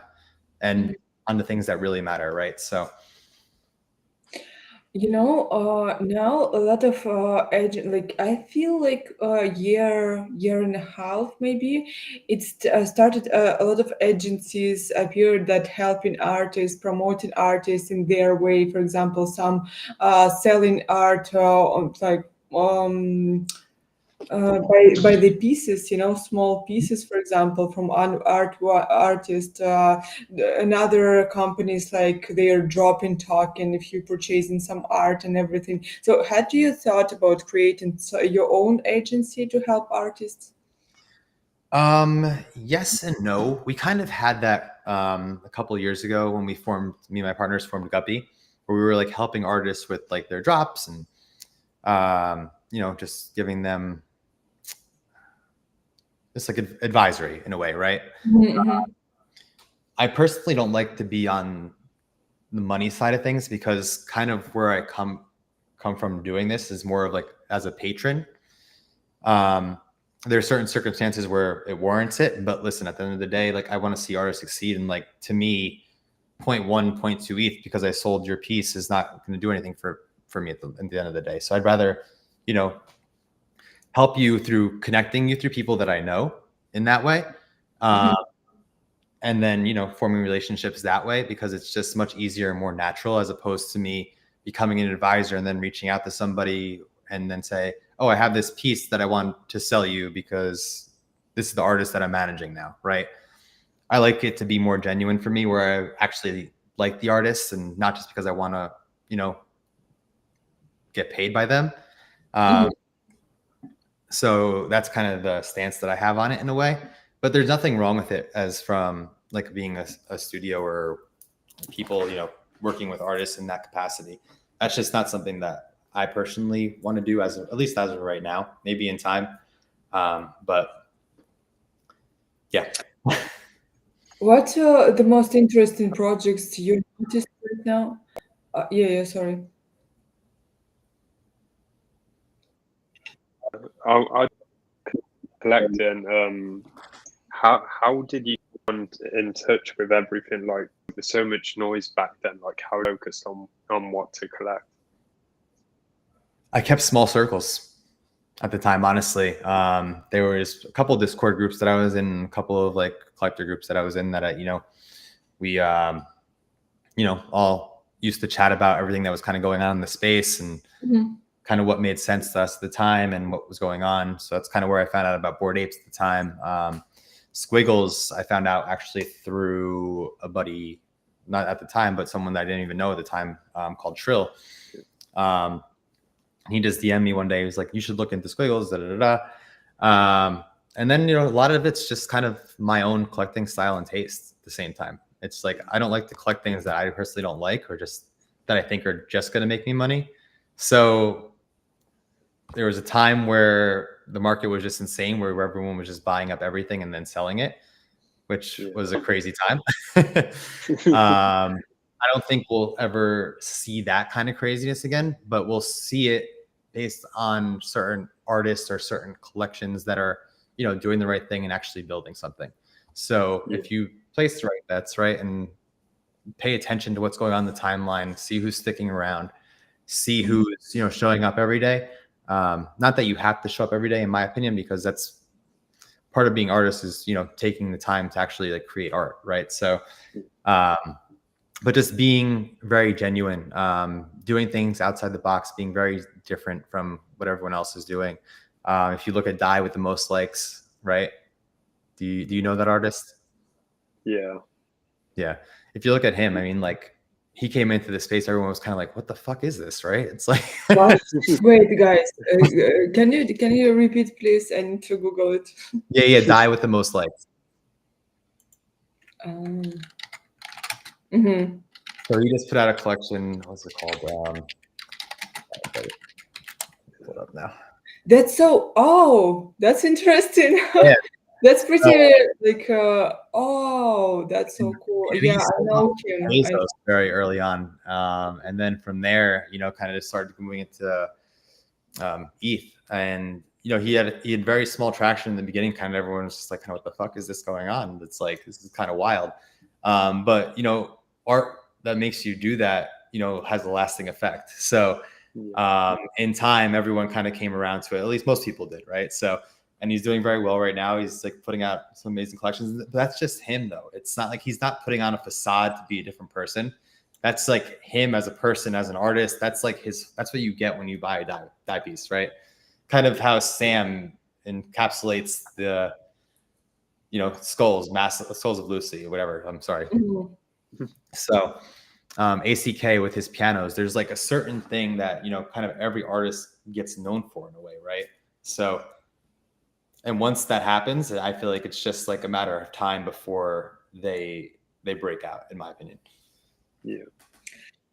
and on the things that really matter, right? So now a lot of agent, like I feel like a year and a half maybe, it's started a lot of agencies appeared that helping artists, promoting artists in their way. For example, some selling art like by the pieces, small pieces, for example, from an artist. Another companies like they are dropping token if you purchasing some art and everything. So, had you thought about creating your own agency to help artists? Yes and no. We kind of had that a couple of years ago when me and my partners formed Guppy, where we were like helping artists with like their drops and just giving them it's like advisory in a way, right? I personally don't like to be on the money side of things, because kind of where I come from doing this is more of like as a patron. There are certain circumstances where it warrants it, but listen, at the end of the day, like I want to see artists succeed, and like to me, 0.1, 0.2 ETH because I sold your piece is not going to do anything for me at the end of the day. So I'd rather, help you through connecting you through people that I know in that way. And then, forming relationships that way, because it's just much easier and more natural, as opposed to me becoming an advisor and then reaching out to somebody and then say, oh, I have this piece that I want to sell you because this is the artist that I'm managing now, right? I like it to be more genuine for me, where I actually like the artists and not just because I want to, you know, get paid by them. So that's kind of the stance that I have on it in a way, but there's nothing wrong with it as from like being a studio or people, you know, working with artists in that capacity. That's just not something that I personally want to do at least as of right now, maybe in time. But yeah. What's the most interesting projects you noticed right now? Yeah, sorry. I collecting. How did you get in touch with everything? Like, there's so much noise back then. Like, how focused on what to collect? I kept small circles at the time, honestly. There was a couple of Discord groups that I was in, a couple of like collector groups that I was in that we all used to chat about everything that was kind of going on in the space and kind of what made sense to us at the time and what was going on. So that's kind of where I found out about Bored Apes at the time. Squiggles, I found out actually through a buddy, not at the time, but someone that I didn't even know at the time, called Trill. He just DM'd me one day. He was like, "You should look into Squiggles." And then, a lot of it's just kind of my own collecting style and taste at the same time. It's like, I don't like to collect things that I personally don't like, or just that I think are just going to make me money. So there was a time where the market was just insane, where everyone was just buying up everything and then selling it, which was a crazy time. I don't think we'll ever see that kind of craziness again, but we'll see it based on certain artists or certain collections that are, doing the right thing and actually building something. So if you place the right bets, right, and pay attention to what's going on in the timeline, see who's sticking around, see who's, showing up every day. Not that you have to show up every day, in my opinion, because that's part of being artist is, taking the time to actually like create art. Right. So, but just being very genuine, doing things outside the box, being very different from what everyone else is doing. If you look at Die with the most likes, right? Do you know that artist? Yeah. Yeah. If you look at him, I mean, like, he came into the space, everyone was kind of like, "What the fuck is this?" Right? It's like, wait, guys, can you repeat, please? I need to Google it. Yeah, Die with the most likes. So he just put out a collection. What's it called? Pull it up now. That's so. Oh, that's interesting. Yeah. That's pretty that's so cool. Yeah, I know him. Bezos very early on, and then from there, kind of just started moving into ETH, and he had very small traction in the beginning. Kind of everyone was just like, "What the fuck is this going on?" It's like, this is kind of wild, but art that makes you do that, has a lasting effect. So in time, everyone kind of came around to it. At least most people did, right? So. And he's doing very well right now. He's like putting out some amazing collections. But that's just him, though. It's not like he's not putting on a facade to be a different person. That's like him as a person, as an artist. That's like that's what you get when you buy a die piece, right? Kind of how Sam encapsulates the, skulls of Lucy, or whatever. I'm sorry. So ACK with his pianos, there's like a certain thing that, kind of every artist gets known for in a way, right? So. And once that happens, I feel like it's just like a matter of time before they break out, in my opinion. Yeah.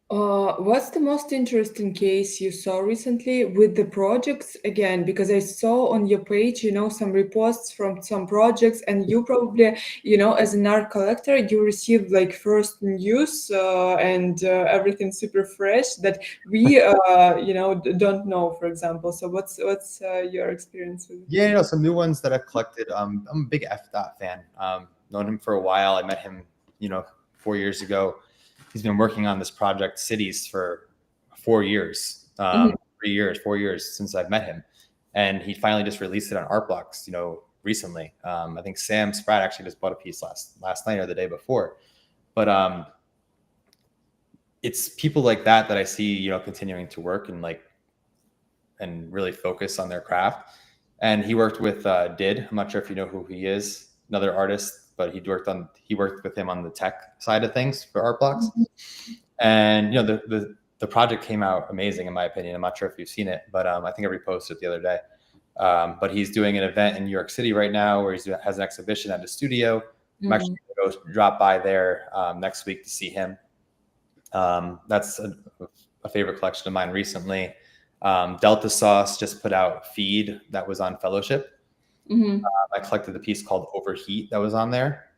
What's the most interesting case you saw recently with the projects again? Because I saw on your page, some reposts from some projects, and you probably, as an art collector, you received like first news and everything super fresh that we, don't know, for example. So what's your experience with it? Yeah, some new ones that I've collected. I'm a big Ep9 fan. Known him for a while. I met him, 4 years ago. He's been working on this project Cities for 4 years, 3 years, 4 years since I've met him. And he finally just released it on Art Blocks, recently. I think Sam Spratt actually just bought a piece last night or the day before. But it's people like that I see, continuing to work and really focus on their craft. And he worked with Did. I'm not sure if you know who he is, another artist but he worked with him on the tech side of things for art blocks. And the project came out amazing in my opinion. I'm not sure if you've seen it, but I think I reposted it the other day. But he's doing an event in New York City right now where he has an exhibition at the studio. I'm actually going to go drop by there next week to see him. That's a favorite collection of mine recently. Delta Sauce just put out Feed that was on Fellowship. I collected a piece called Overheat that was on there.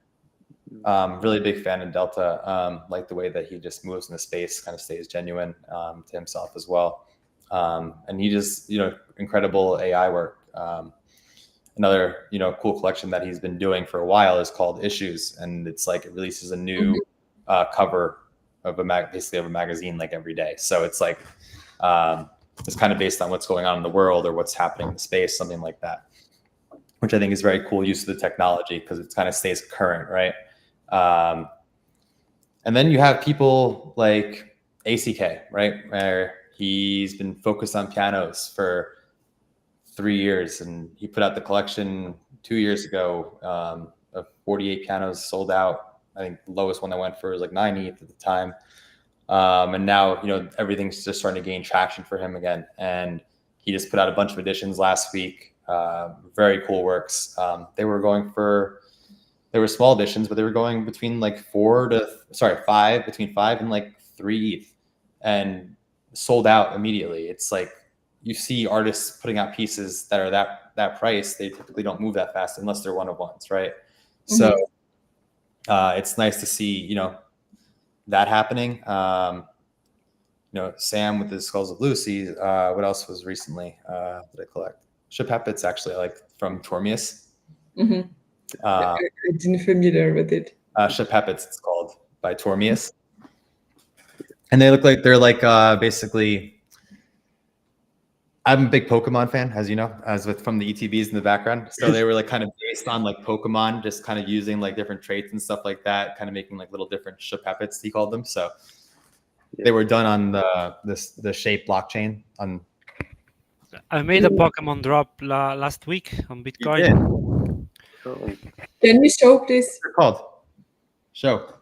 Really big fan of Delta. Like the way that he just moves in the space, kind of stays genuine to himself as well. And he just, incredible AI work. Another, cool collection that he's been doing for a while is called Issues, and it's like it releases a new cover of basically of a magazine like every day. So it's like it's kind of based on what's going on in the world or what's happening in space, something like that, which I think is very cool use of the technology because it kind of stays current, right? And then you have people like ACK, right, where he's been focused on pianos for 3 years, and he put out the collection 2 years ago of 48 pianos sold out. I think the lowest one I went for was like 90 at the time. And now, everything's just starting to gain traction for him again. And he just put out a bunch of editions last week. Very cool works. They were small editions, but they were going between like 5, between 5 and like 3 ETH, and sold out immediately. It's like you see artists putting out pieces that are that price. They typically don't move that fast unless they're one of ones, right? So it's nice to see, that happening. Sam with the Skulls of Lucy. What else was recently that I collect? Shepepets, actually, I like from Tormius. I didn't familiar with it. Shepepets, it's called, by Tormius. And they look like they're like basically. I'm a big Pokemon fan, as you know, from the ETBs in the background. So they were like kind of based on like Pokemon, just kind of using like different traits and stuff like that, kind of making like little different Shepepets, he called them. So they were done on the Shape blockchain. I made a Pokemon drop last week on Bitcoin. Can we show please? What's it called? Show.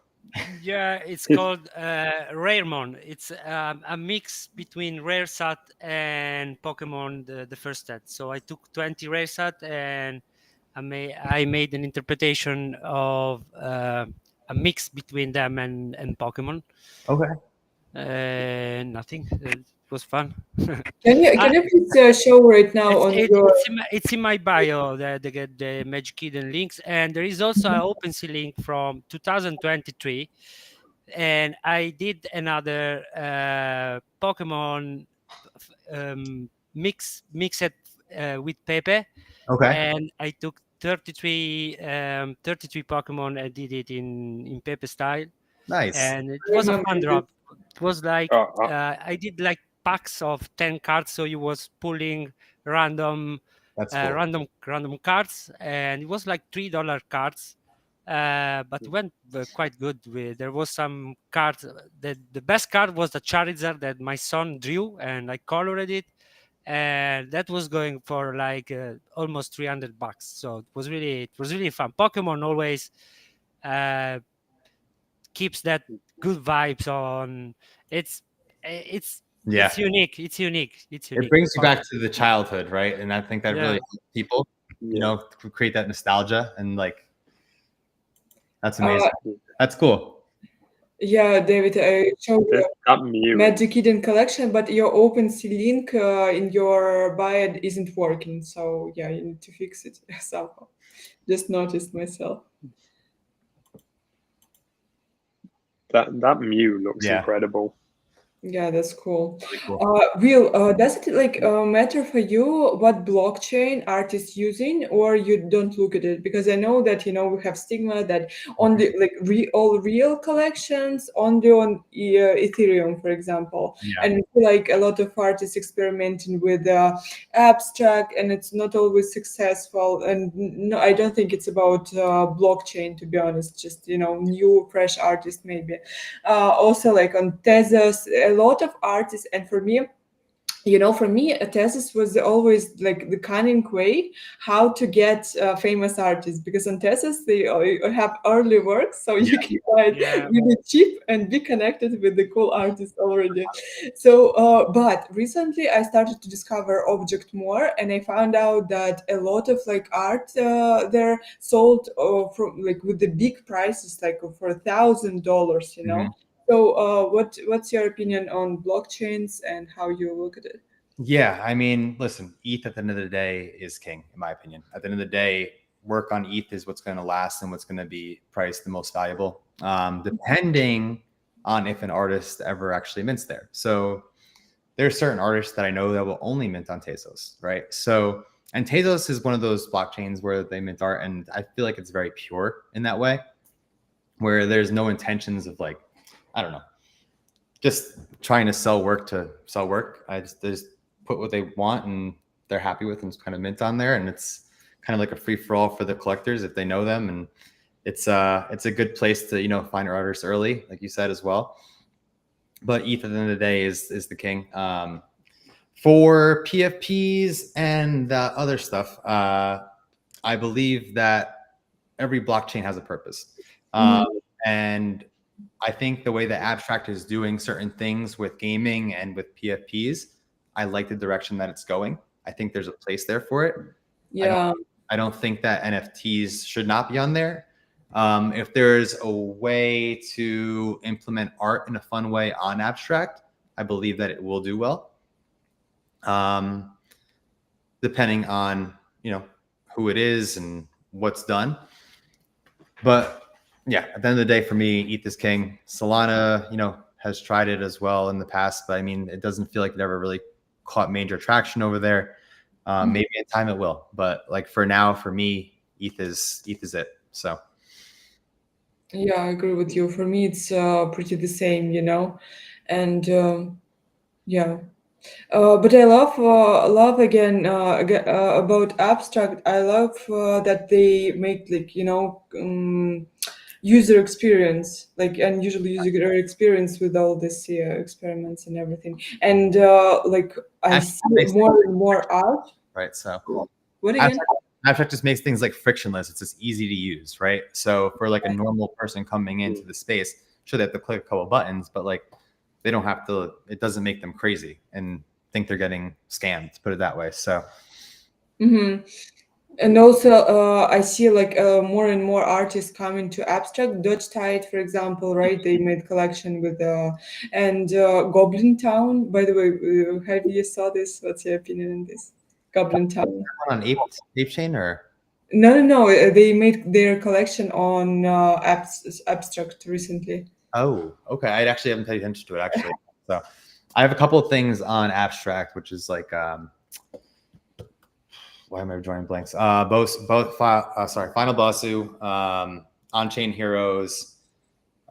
Yeah, it's called Raremon. It's a mix between Raresat and Pokemon, the first set. So I took 20 Raresat and I made an interpretation of a mix between them and Pokemon. Okay. Nothing. It was fun. Can you please show right now it's in my bio, the Magic Eden links, and there is also an OpenSea link from 2023, and I did another Pokemon mixed with Pepe. Okay. And I took 33 Pokemon and did it in Pepe style. Nice. And it was a fun drop. It was like I did like packs of 10 cards, so you was pulling random random cards, and it was like $3 cards, but it went quite good. There was some cards. The best card was the Charizard that my son drew, and I colored it, and that was going for like almost $300. So it was really fun. Pokemon always keeps that good vibes on. It's unique. It's unique. It brings you back to the childhood, right? And I think that really helps people, create that nostalgia, and like that's amazing. That's cool. Yeah, David, I showed you Magic Eden collection, but your OpenSea link in your bio isn't working. So yeah, you need to fix it somehow. Just noticed myself. That Mew looks incredible. Yeah, that's cool. Really cool. Will, does it matter for you what blockchain art is using, or you don't look at it? Because I know that we have stigma that only all real collections only on Ethereum, for example, and we feel like a lot of artists experimenting with abstract, and it's not always successful. And no, I don't think it's about blockchain, to be honest. Just new, fresh artists maybe. Also, like on Tezos, a lot of artists, and for me for me, a thesis was always like the cunning way how to get famous artists, because on thesis they have early works, so you can buy it Yeah. really cheap and be connected with the cool artists already. So, but recently I started to discover object more, and I found out that a lot of like art they're sold from like with the big prices, like for $1,000, Mhm. So, what's your opinion on blockchains and how you look at it? Yeah, I mean, listen, ETH at the end of the day is king, in my opinion. At the end of the day, work on ETH is what's going to last and what's going to be priced the most valuable, depending on if an artist ever actually mints there. So there are certain artists that I know that will only mint on Tezos, right? So, and Tezos is one of those blockchains where they mint art, and I feel like it's very pure in that way, where there's no intentions of like, I don't know, just trying to sell work to sell work. They just put what they want and they're happy with, and it's kind of mint on there, and it's kind of like a free for all for the collectors if they know them, and it's a good place to find artists early, like you said as well. But ETH at the end of the day is the king. For PFPs and other stuff, I believe that every blockchain has a purpose, and I think the way that Abstract is doing certain things with gaming and with PFPs, I like the direction that it's going. I think there's a place there for it. Yeah. I don't think that NFTs should not be on there. If there's a way to implement art in a fun way on Abstract, I believe that it will do well. Depending on who it is and what's done. But yeah, at the end of the day, for me, ETH is king. Solana, has tried it as well in the past, but I mean, it doesn't feel like it ever really caught major traction over there. Maybe in time it will, but like for now, for me, ETH is it. So Yeah, I agree with you. For me, it's pretty the same, and yeah. But I love again, about abstract. I love that they make like user experience, like unusual user experience with all these experiments and everything. And like I Abstract see makes more and more art. right. So What again? Abstract just makes things like frictionless. It's just easy to use, right? So for like a normal person coming into the space, sure they have to click a couple buttons, but like they don't have to. It doesn't make them crazy and think they're getting scammed. To put it that way. So Mm-hmm. And also, I see like more and more artists coming to abstract. Dodge Tide, for example, right? They made collection with and Goblin Town. By the way, have you saw this? What's your opinion on this? Goblin Town. on Ape Chain or No. They made their collection on abstract recently. oh, okay. I actually haven't paid attention to it actually. So I have a couple of things on Abstract, which is like why am I drawing blanks? Final Bossu, On Chain Heroes,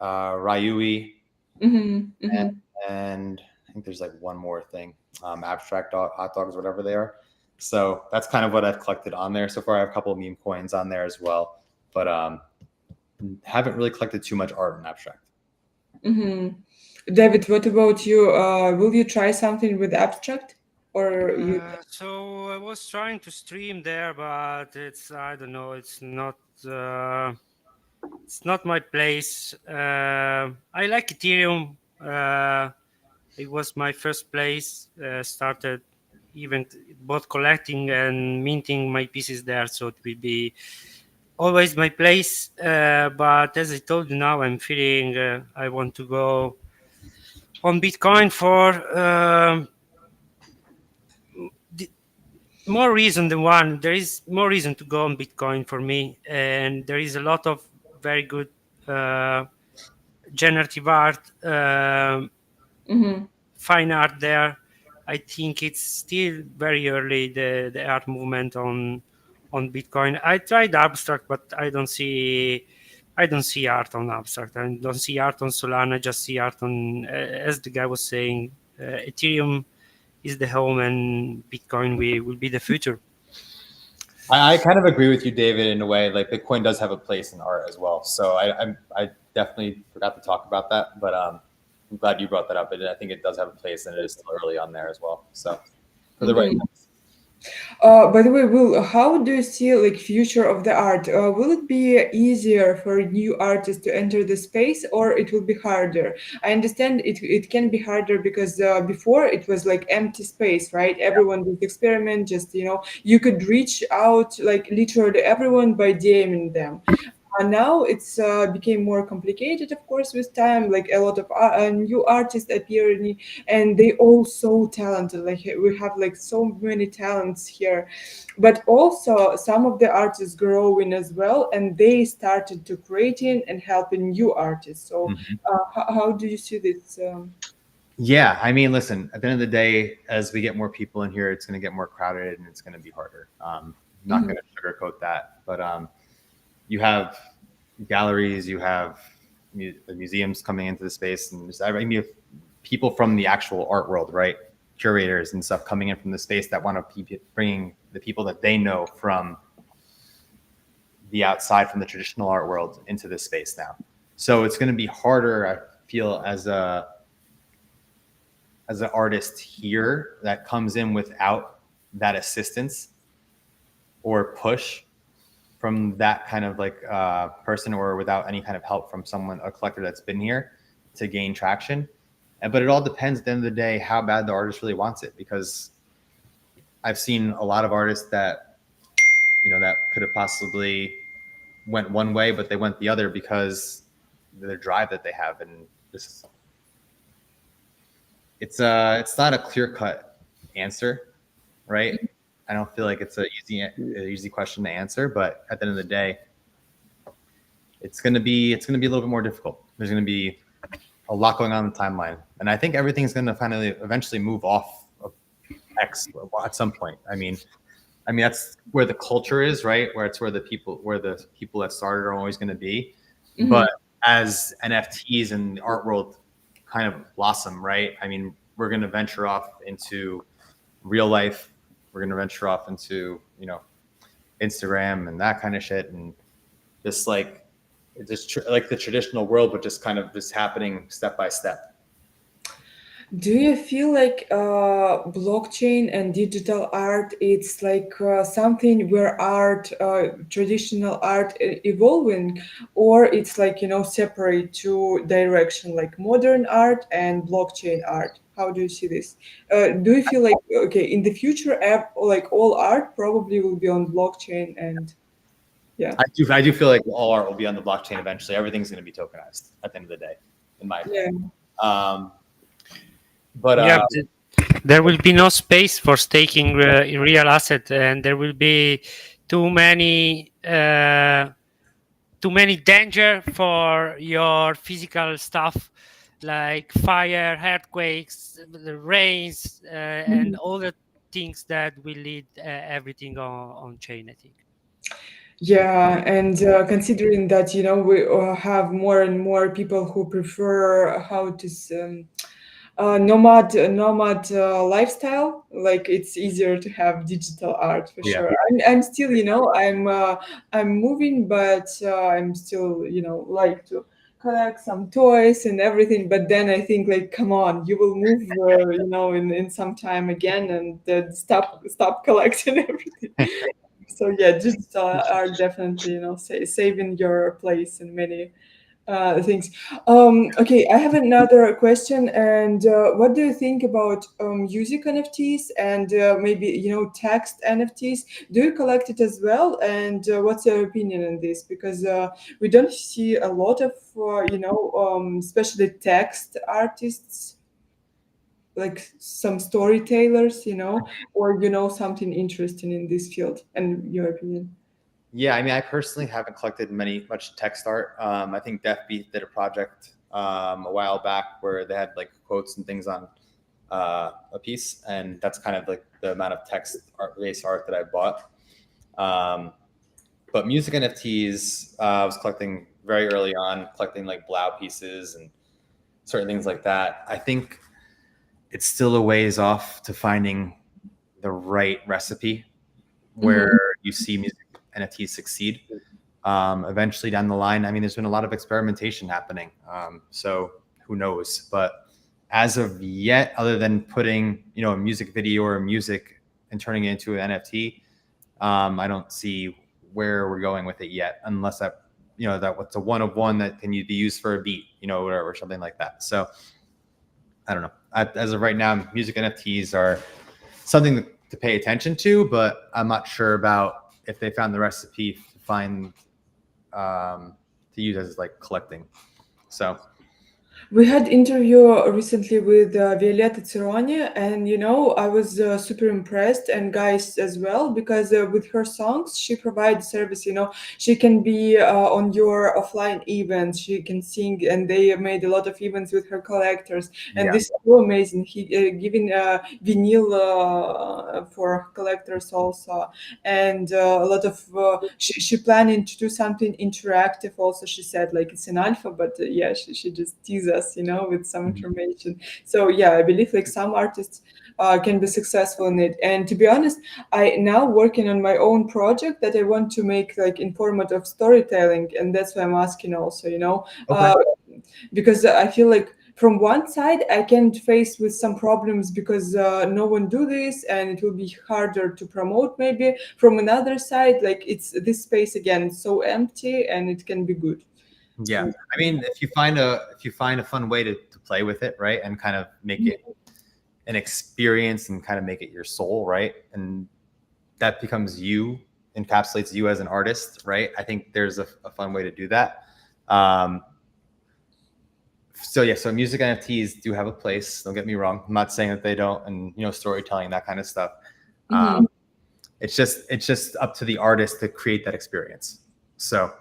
Ryui, Mm-hmm. Mm-hmm. and I think there's like one more thing, Abstract Hot Dogs, whatever they are. So that's kind of what I've collected on there so far. I have a couple of meme coins on there as well, but haven't really collected too much art in Abstract. Mm-hmm. David, what about you? Will you try something with abstract, or you? So I was trying to stream there, but I don't know, it's not my place. I like Ethereum. It was my first place. Started even both collecting and minting my pieces there, so it will be always my place. But as I told you now, I'm feeling I want to go on Bitcoin for more reason than one. There is more reason to go on Bitcoin for me, and there is a lot of very good generative art, Mm-hmm. fine art there. I think it's still very early, the art movement on Bitcoin. I tried abstract, but I don't see art on abstract. I don't see art on Solana. I just see art on, as the guy was saying, Ethereum is the home, and Bitcoin will be the future. I kind of agree with you, David, in a way. Like Bitcoin does have a place in art as well. So I definitely forgot to talk about that, but I'm glad you brought that up. I think it does have a place, and it is still early on there as well. So for the right. By the way, Will, how do you see like future of the art? Will it be easier for new artists to enter the space, or it will be harder? I understand it can be harder because before it was like empty space, right? Everyone would experiment, just you could reach out like literally everyone by DMing them. Now it's became more complicated, of course, with time. Like a lot of new artists appearing, and they all so talented. Like we have like so many talents here, but also some of the artists growing as well, and they started to creating and helping new artists. So, how do you see this? Yeah, I mean, listen, at the end of the day, as we get more people in here, it's going to get more crowded and it's going to be harder. Not going to sugarcoat that, but you have galleries, you have the museums coming into the space, and I mean, you have people from the actual art world, right? Curators and stuff coming in from the space that want to be bringing the people that they know from the outside, from the traditional art world, into this space now. So it's going to be harder, I feel, as an artist here that comes in without that assistance or push from that kind of like person, or without any kind of help from someone, a collector that's been here, to gain traction. But it all depends at the end of the day how bad the artist really wants it, because I've seen a lot of artists that, that could have possibly went one way, but they went the other because the drive that they have. And this, it's not a clear-cut answer, right? I don't feel like it's an easy question to answer, but at the end of the day, it's going to be a little bit more difficult. There's going to be a lot going on in the timeline, and I think everything's going to eventually move off of X at some point. I mean, that's where the culture is, right? Where the people that started are always going to be. But as NFTs and the art world kind of blossom, right? I mean, we're going to venture off into real life. We're going to venture off into, Instagram and that kind of shit. And just like, like the traditional world, but just kind of just happening step by step. Do you feel like blockchain and digital art, it's like something where traditional art evolving, or it's like, separate two direction, like modern art and blockchain art? How do you see this? Do you feel like, okay, in the future, like all art probably will be on blockchain and yeah. I do feel like all art will be on the blockchain eventually. Everything's going to be tokenized at the end of the day, in my opinion. But there will be no space for staking real asset, and there will be too many danger for your physical stuff, like fire, earthquakes, the rains, and all the things that will lead everything on chain, I think. Yeah, and considering that, we have more and more people who prefer how to nomad lifestyle, like it's easier to have digital art for sure. I'm still, I'm moving, but I'm still, like to collect some toys and everything. But then I think like, come on, you will move, in some time again, and then stop collecting everything. So yeah, digital are definitely, saving your place in many things. Okay, I have another question. And what do you think about music NFTs and maybe text NFTs? Do you collect it as well? And what's your opinion on this? Because we don't see a lot of especially text artists, like some storytellers, or something interesting in this field. And your opinion? Yeah, I mean, I personally haven't collected much text art. I think Deafbeat did a project a while back where they had like quotes and things on a piece, and that's kind of like the amount of based art that I bought. But music NFTs, I was collecting very early on, collecting like Blau pieces and certain things like that. I think it's still a ways off to finding the right recipe where you see music NFTs succeed. Eventually down the line, I mean, there's been a lot of experimentation happening. So who knows? But as of yet, other than putting, a music video or music and turning it into an NFT, I don't see where we're going with it yet, unless that, that what's a one of one that can be used for a beat, or something like that. So I don't know. As of right now, music NFTs are something to pay attention to, but I'm not sure about if they found the recipe to find to use as like collecting. So We had interview recently with Violetta Zeroni, and I was super impressed, and guys as well, because with her songs she provides service. She can be on your offline events. She can sing, and they made a lot of events with her collectors, and yeah, this is so amazing. He giving vinyl for collectors also, and a lot of she planning to do something interactive. Also, she said like it's an alpha, but yeah, she just tease us, with some information. So yeah, I believe like some artists can be successful in it. And to be honest, I now working on my own project that I want to make like in format of storytelling, and that's why I'm asking also, okay. because I feel like from one side I can face with some problems because no one do this and it will be harder to promote. Maybe from another side, like it's this space again so empty and it can be good. Yeah, I mean, if you find a fun way to play with it, right, and kind of make it an experience and kind of make it your soul, right, and that becomes you, encapsulates you as an artist, right? I think there's a fun way to do that. So yeah, so music NFTs do have a place. Don't get me wrong. I'm not saying that they don't, and storytelling, that kind of stuff. It's just up to the artist to create that experience. So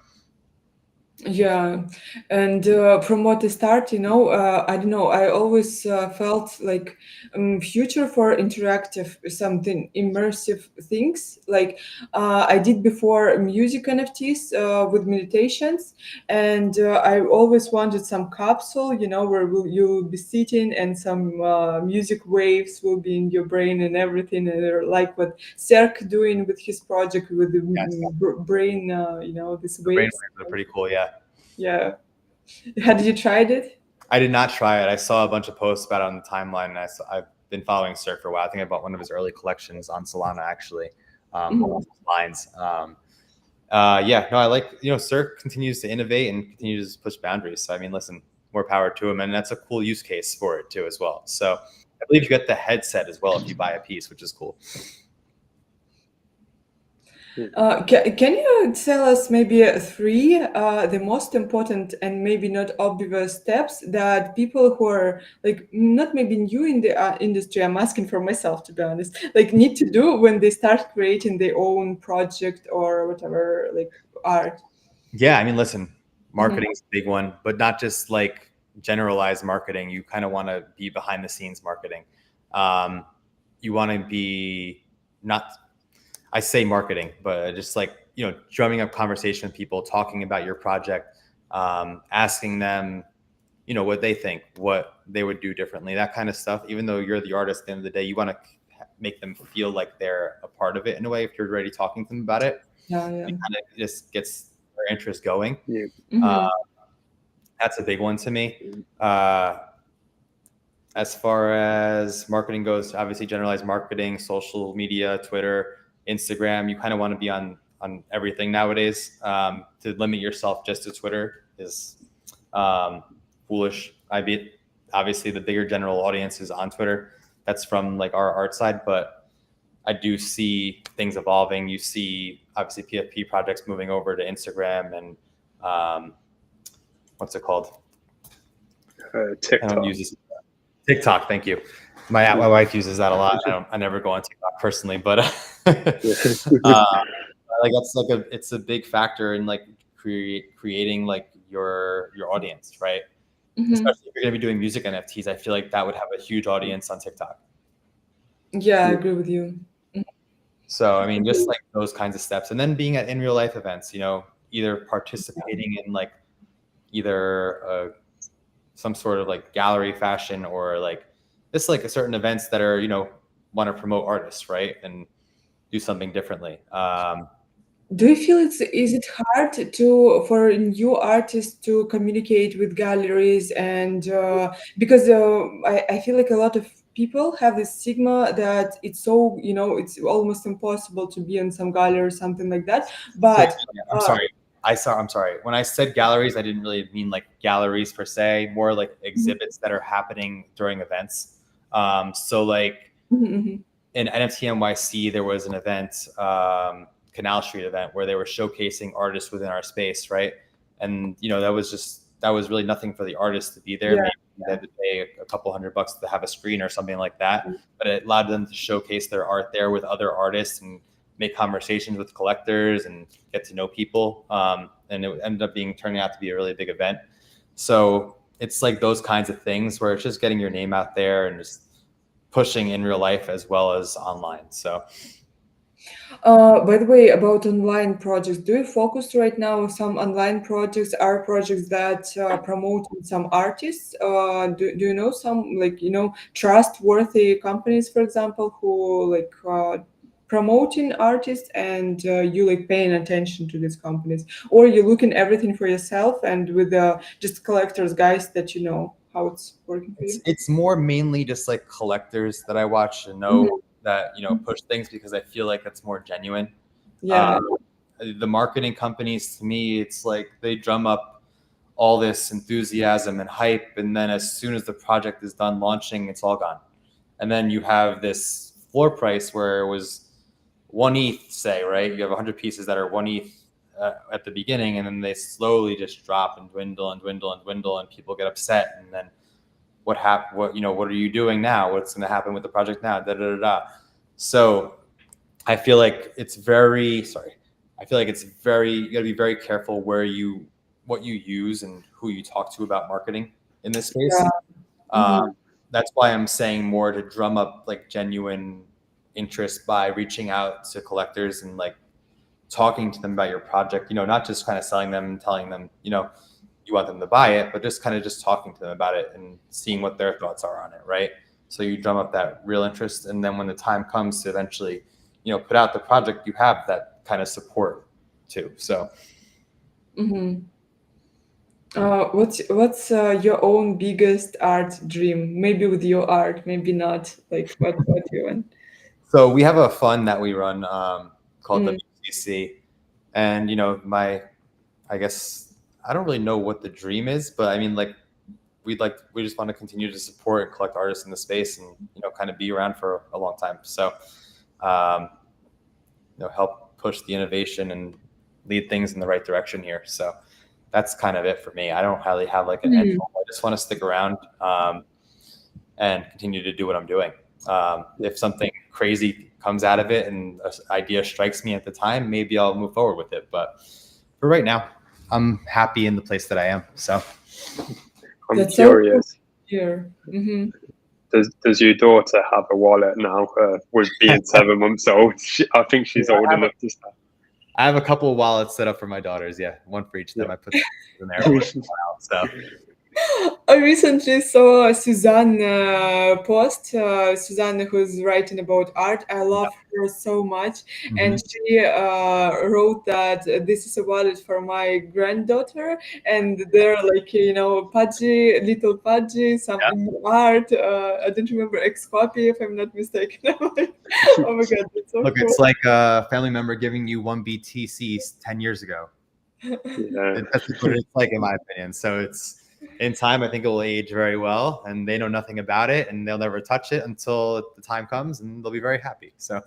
Yeah, and from what I start, I don't know. I always felt like future for interactive, something immersive things. Like I did before music NFTs with meditations, and I always wanted some capsule, where you'll be sitting and some music waves will be in your brain and everything, and like what Serk doing with his project with the yes, brain, these the brainwaves waves. are pretty cool. Yeah. Yeah. Had you tried it? I did not try it. I saw a bunch of posts about it on the timeline, and I've been following Cirque for a while. I think I bought one of his early collections on Solana, actually, along those lines. Yeah, no, I like, Cirque continues to innovate and continues to push boundaries. So, I mean, listen, more power to him. And that's a cool use case for it, too, as well. So, I believe you get the headset as well if you buy a piece, which is cool. Can you tell us maybe three the most important and maybe not obvious steps that people who are like not maybe new in the industry, I'm asking for myself to be honest, like need to do when they start creating their own project or whatever, like art? Yeah, I mean, listen, marketing is a big one, but not just like generalized marketing. You kind of want to be behind the scenes marketing. You want to be not, I say marketing, but just like, drumming up conversation with people, talking about your project, asking them, what they think, what they would do differently, that kind of stuff. Even though you're the artist, at the end of the day, you want to make them feel like they're a part of it in a way. If you're already talking to them about it, Yeah, it kind of just gets their interest going. Yeah. That's a big one to me. As far as marketing goes, obviously generalized marketing, social media, Twitter, Instagram, you kind of want to be on everything nowadays. To limit yourself just to Twitter is foolish. Obviously the bigger general audience is on Twitter. That's from like our art side, but I do see things evolving. You see obviously PFP projects moving over to Instagram and what's it called? TikTok. I don't use this. TikTok, thank you. My wife uses that a lot. I never go on TikTok personally, but like it's a big factor in like creating like your audience, right? Especially if you're gonna be doing music NFTs, I feel like that would have a huge audience on TikTok. Yeah, I agree with you. So I mean, just like those kinds of steps, and then being at in real life events, either participating in like either some sort of like gallery fashion or like just like a certain events that are want to promote artists, right, and do something differently. Do you feel is it hard to for new artists to communicate with galleries and because I feel like a lot of people have this stigma that it's so it's almost impossible to be in some gallery or something like that. So But yeah, I'm uh, sorry. I'm sorry. When I said galleries, I didn't really mean like galleries per se, more like exhibits that are happening during events. So like mhm, mhm. in NFT NYC, there was an event, Canal Street event, where they were showcasing artists within our space, right? And that was really nothing for the artists to be there. Yeah, Maybe they had to pay a couple $100 to have a screen or something like that, but it allowed them to showcase their art there with other artists and make conversations with collectors and get to know people. And it ended up turning out to be a really big event. So it's like those kinds of things where it's just getting your name out there and just pushing in real life as well as online. So By the way, about online projects, do you focus right now on some online projects? Are projects that promote some artists? Do you know some like trustworthy companies, for example, who like promoting artists and you like paying attention to these companies, or you looking everything for yourself and with just collectors guys that you know how it's working for you? it's more mainly just like collectors that I watch and know Mhm. that push things because I feel like that's more genuine. Yeah. Um, the marketing companies, to me, it's like they drum up all this enthusiasm and hype, and then as soon as the project is done launching, it's all gone. And then you have this floor price where it was 1 ETH, say, right? You have 100 pieces that are 1 ETH at the beginning, and then they slowly just drop and dwindle and dwindle and dwindle, and people get upset. And then what are you doing now? What's going to happen with the project now? Da da da da. So I feel like it's very sorry. I feel like it's very you got to be very careful what you use and who you talk to about marketing in this Yeah. space. Mhm. Um, that's why I'm saying more to drum up like genuine interest by reaching out to collectors and like talking to them about your project. Not just kind of selling them and telling them you want them to buy it, but just kind of just talking to them about it and seeing what their thoughts are on it, right? So you drum up that real interest, and then when the time comes to eventually put out the project, you have that kind of support too. So Mhm. What's your own biggest art dream? Maybe with your art, maybe not. Like what you want? we have a fund that we run called Mm, WCC, and my I guess I don't really know what the dream is, but I mean like we just want to continue to support and collect artists in the space and kind of be around for a long time. So um, help push the innovation and lead things in the right direction here. So that's kind of it for me. I don't really have like an end mm, goal. I just want to stick around and continue to do what I'm doing. If something crazy comes out of it and an idea strikes me at the time, maybe I'll move forward with it. But for right now, I'm happy in the place that I am. So I'm that's so cool curious. here. Hmm. Does your daughter have a wallet now? With being 7 months old, I think yeah, she's old enough to start. I have a couple of wallets set up for my daughters. Yeah, one for each of them. I put in there for a while. So I recently saw a Suzanne post. Suzanne, who's writing about art. I yeah. love her so much, and Mhm. she wrote that this is a wallet for my granddaughter, and they're like pudgy, little pudgy, some new art. I don't remember X copy if I'm not mistaken. I'm like, oh my god, that's so Look, cool. it's like a family member giving you one BTC 10 years ago. Yeah, That's what it's like, in my opinion. So it's in time, I think it will age very well, and they know nothing about it, and they'll never touch it until the time comes, and they'll be very happy. So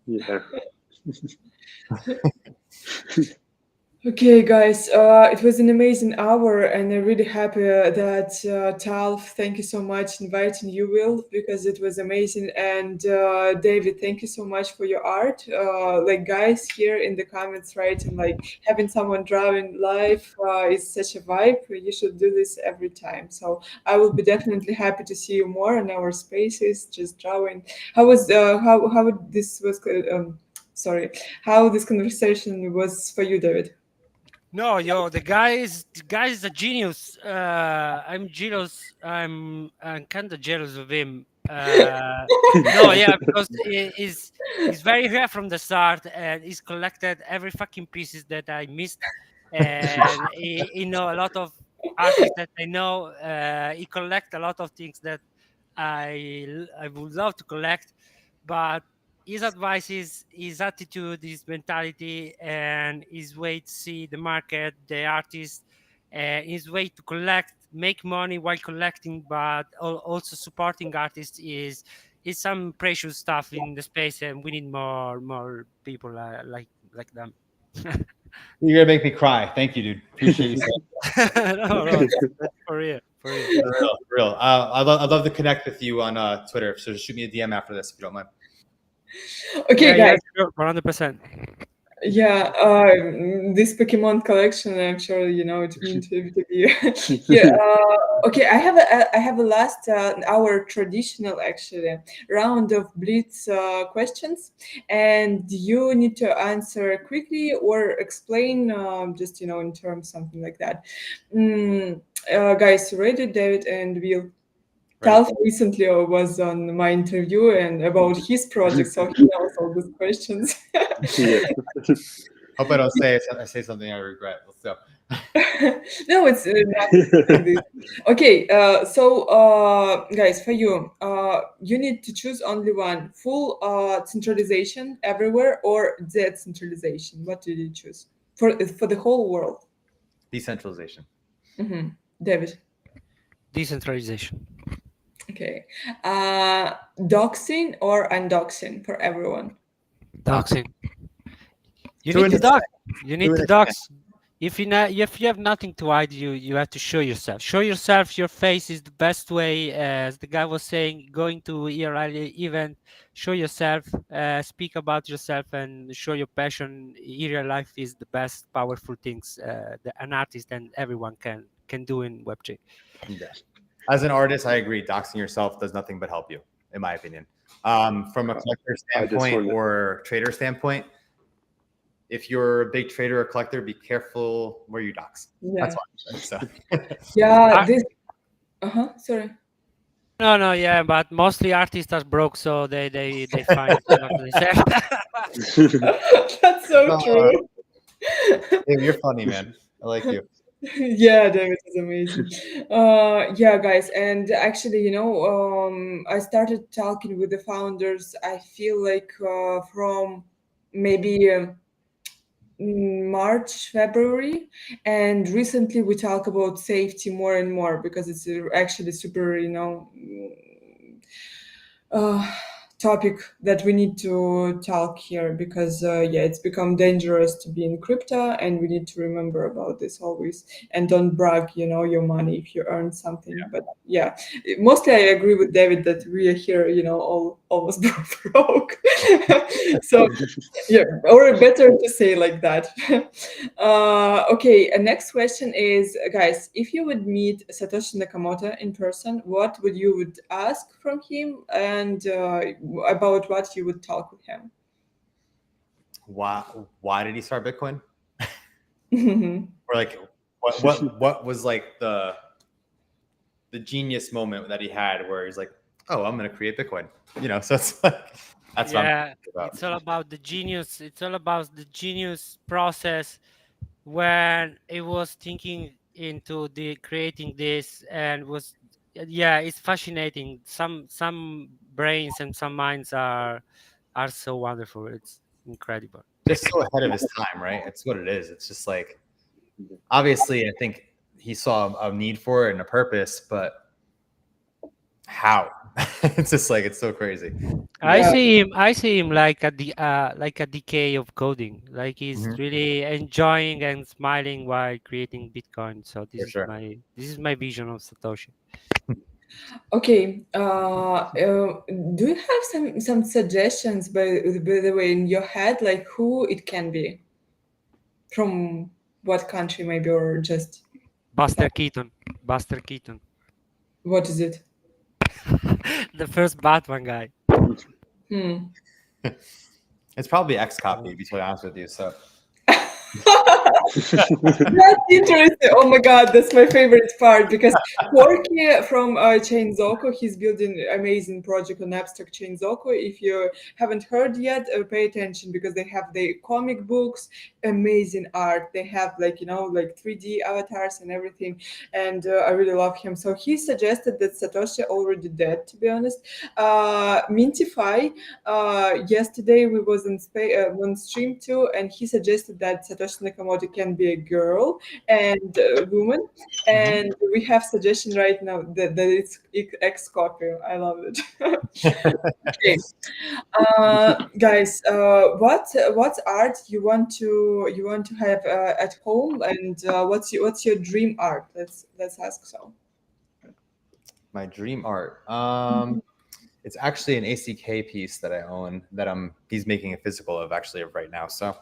yeah. Okay, guys, it was an amazing hour, and I'm really happy that Talf, thank you so much inviting you, Will, because it was amazing. And David, thank you so much for your art. Like guys here in the comments, right, and like having someone drawing live is such a vibe. You should do this every time. So I will be definitely happy to see you more in our spaces, just drawing. How this was? Sorry, how this conversation was for you, David? No, the guy is a genius. I'm jealous. I'm kind of jealous of him. No, yeah, because it's very rare from the start, and he's collected every fucking pieces that I missed, and he know a lot of artists that I know. He collect a lot of things that I would love to collect, but his advice is his attitude, his mentality, and his way to see the market, the artist, his way to collect, make money while collecting, but also supporting artists is some precious stuff in the space, and we need more people like them. You're gonna make me cry. Thank you, dude. Appreciate you saying No, that's for real, for real. that. For real. I'd love to connect with you on Twitter. So just shoot me a DM after this if you don't mind. Okay, Yeah, guys. sure, 100%. Yeah, this Pokemon collection, I'm sure you know it means to be here. Okay, I have a last our traditional actually round of blitz questions, and you need to answer quickly or explain just in terms something like that. Guys, you ready, David and Will? Ready. Tal recently was on my interview and about his project, so he knows all these questions. Yeah. Hope I don't say something I regret. Let's go. No, it's not like this. Okay, so guys, for you, you need to choose only one: full centralization everywhere or decentralization. What did you choose for the whole world? Decentralization. Hmm. David. Decentralization. Okay, doxing or undoxing for everyone. Doxing. You To need an to extent. dox. You To need an to extent. dox. If you have nothing to hide, you have to show yourself. Show yourself. Your face is the best way. As the guy was saying, going to ERL event, show yourself, speak about yourself, and show your passion. ERL life is the best, powerful things that an artist and everyone can do in Web3. Yeah. As an artist, I agree. Doxing yourself does nothing but help you, in my opinion. From a collector I just standpoint wanted- or trader standpoint, if you're a big trader or collector, be careful where you dox. Yeah. That's what I'm saying. So. Yeah, I- this. Sorry. No, yeah, but mostly artists are broke, so they find what they say. That's so No, true. Dave, you're funny, man. I like you. Yeah, David is amazing. Yeah, guys, and actually, I started talking with the founders. I feel like from maybe March, February, and recently we talk about safety more and more because it's actually super, uh, topic that we need to talk here because yeah, it's become dangerous to be in crypto, and we need to remember about this always and don't brag your money if you earn something. But yeah, mostly I agree with David that we are here all almost broke. So yeah, or better to say like that. Okay, next question is, guys, if you would meet Satoshi Nakamoto in person, what would you would ask from him, and about what you would talk with him? Why did he start Bitcoin? Mhm. Or like what was like the genius moment that he had where he's like, oh, I'm gonna create Bitcoin. So it's like that's what I'm Yeah, thinking about. it's all about the genius. It's all about the genius process when it was thinking into the creating this and was yeah, it's fascinating. Some brains and some minds are so wonderful. It's incredible. Just so ahead of his time, right? It's what it is. It's just like obviously I think he saw a need for it and a purpose, but how? It's just like it's so crazy. Yeah. I see him like a decay of coding. Like he's Mhm. really enjoying and smiling while creating Bitcoin. So For sure. this is my vision of Satoshi. Okay. Do you have some suggestions by the way in your head, like who it can be, from what country maybe, or just Buster Keaton. Buster Keaton. what is it? The first Batman guy. Hmm. It's probably X copy, to be totally honest with you. So That's interesting. Oh my God, that's my favorite part because Corky from Chain Zoko, he's building amazing project on abstract Chain Zoko. If you haven't heard yet, pay attention because they have the comic books, amazing art. They have like 3D avatars and everything, and I really love him. So he suggested that Satoshi already dead, to be honest. Mintify. Yesterday we was on stream too, and he suggested that Satoshi Nakamoto can be a girl and a woman, and we have suggestion right now that it's X copy. I love it. Okay, guys, what art you want to have at home, and what's your dream art? Let's ask so. My dream art. It's actually an ACK piece that I own that he's making a physical of actually right now. So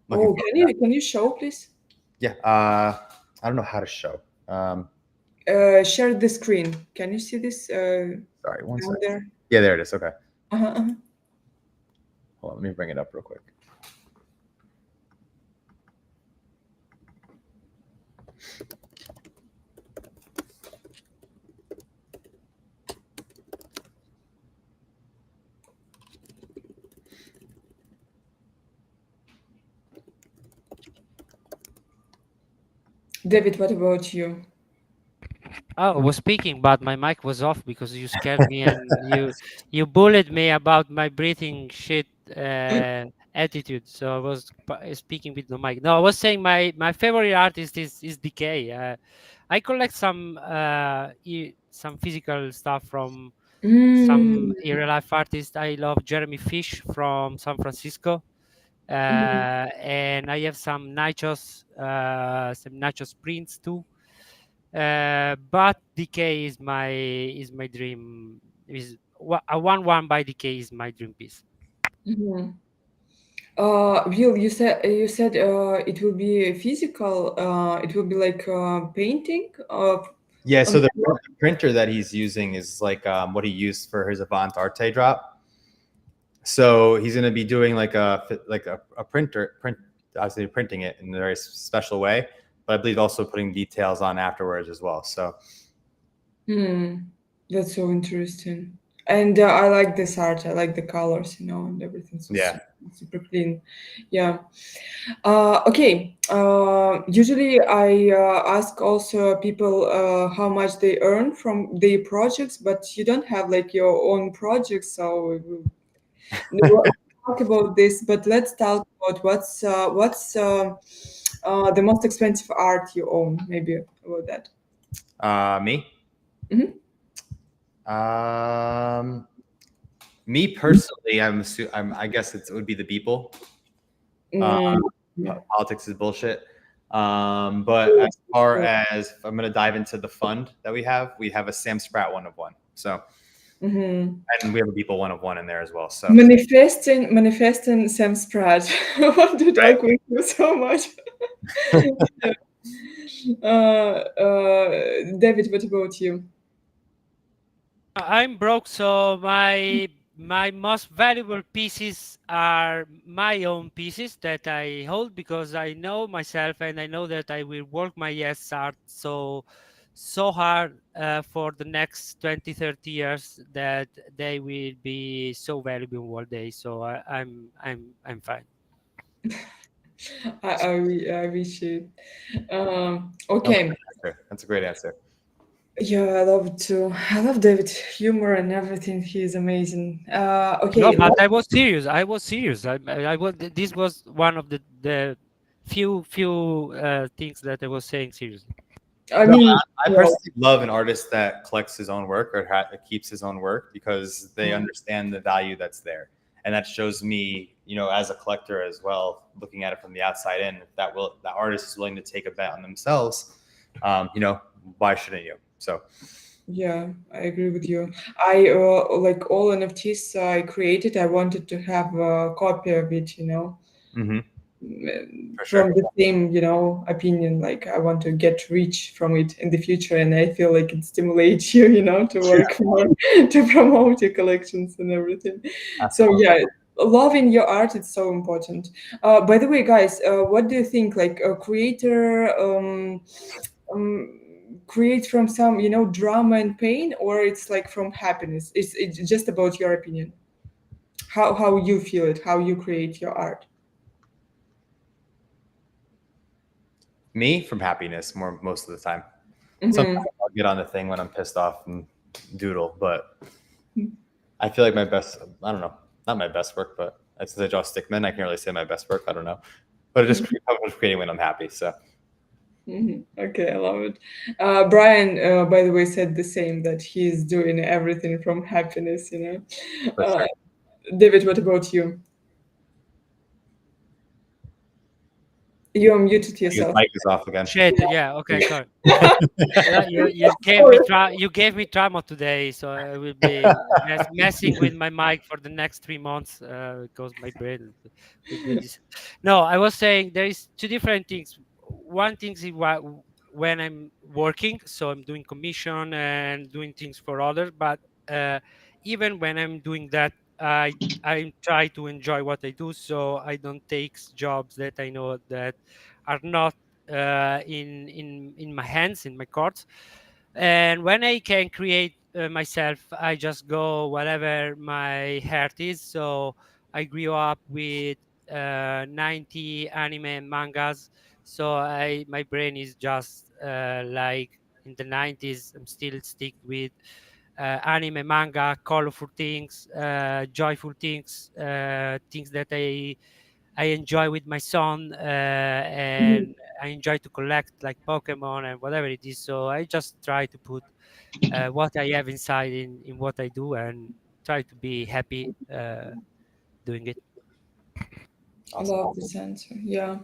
looking Oh, forward can to you that. can you show please? Yeah. I don't know how to show. Share the screen. Can you see this Sorry, one down second. there? Yeah, there it is. Okay. Uh-huh. Hold on, let me bring it up real quick. David, what about you? Oh, I was speaking, but my mic was off because you scared me and you bullied me about my breathing shit attitude. So I was speaking with the mic. No, I was saying my favorite artist is Decay. I collect some physical stuff from some Mm, real life artists. I love Jeremy Fish from San Francisco. mhm, And I have some nachos prints too. But DK is my dream. A one by DK is my dream piece. mhm. Will, you said it will be physical. It will be like painting of Yeah. on So the the printer that he's using is like what he used for his Avant Arte drop. So he's going to be doing like a print, obviously printing it in a very special way, but I believe also putting details on afterwards as well. So Hmm, that's so interesting. And I like this art. I like the colors, and everything. So yeah. super clean. Yeah. Okay. Usually, I ask also people how much they earn from their projects, but you don't have like your own projects, so we'll talk about this. But let's talk about what's the most expensive art you own. Maybe about that. Me. Mhm. Um, Me personally, I guess it would be the people. Uh, Mm, yeah. Politics is bullshit. But as far as if I'm going to dive into the fund that we have a Sam Spratt one of one. So, Mhm. and we have a people one of one in there as well. So, Manifesting Sam Spratt. I want to right. talk with you so much. David, what about you? I'm broke, so my most valuable pieces are my own pieces that I hold because I know myself and I know that I will work my ass out so hard for the next 20, 30 years that they will be so valuable one day. So I'm fine. I wish it. No, Okay. that's a great answer. Yeah, I love it too. I love David humor and everything. He is amazing. No, Okay. but I was serious. I was serious. I was. This was one of the few things that I was saying seriously. I No, mean, I well, personally love an artist that collects his own work or keeps his own work because they understand the value that's there, and that shows me, as a collector as well, looking at it from the outside in, if that artist is willing to take a bet on themselves, why shouldn't you? So, yeah, I agree with you. I like all NFTs I created. I wanted to have a copy of it. mhm, for From sure. the same opinion, like I want to get rich from it in the future, and I feel like it stimulates you, to work more to promote your collections and everything. So Absolutely. yeah, loving your art is so important. By the way, guys, what do you think? Like a creator um, create from some, drama and pain, or it's like from happiness? It's just about your opinion. How you feel it, how you create your art. Me from happiness more most of the time. Mm-hmm. Sometimes I'll get on the thing when I'm pissed off and doodle, but I feel like my best, I don't know, not my best work, but since I draw stickmen, I can't really say my best work. I don't know, but it just comes from creating when I'm happy. So Okay, I love it. Brian, by the way, said the same, that he's doing everything from happiness. for Uh, sure. David, what about you? You unmuted His yourself. mic is off again. Shit. Yeah. Okay. Sorry. You gave me trauma today, so I will be messing with my mic for the next 3 months because my brain will do this. No, I was saying there is two different things. One thing is when I'm working, so I'm doing commission and doing things for others. But uh, even when I'm doing that, I try to enjoy what I do, so I don't take jobs that I know that are not in my hands, in my cards. And when I can create myself, I just go whatever my heart is. So I grew up with 90 anime and mangas, so my brain is just like in the 90s. I'm still stick with anime, manga, colorful things, joyful things, things that I enjoy with my son, Mhm. and I enjoy to collect like Pokemon and whatever it is. So I just try to put what I have inside in what I do, and try to be happy doing it. Awesome. Love this answer. Yeah.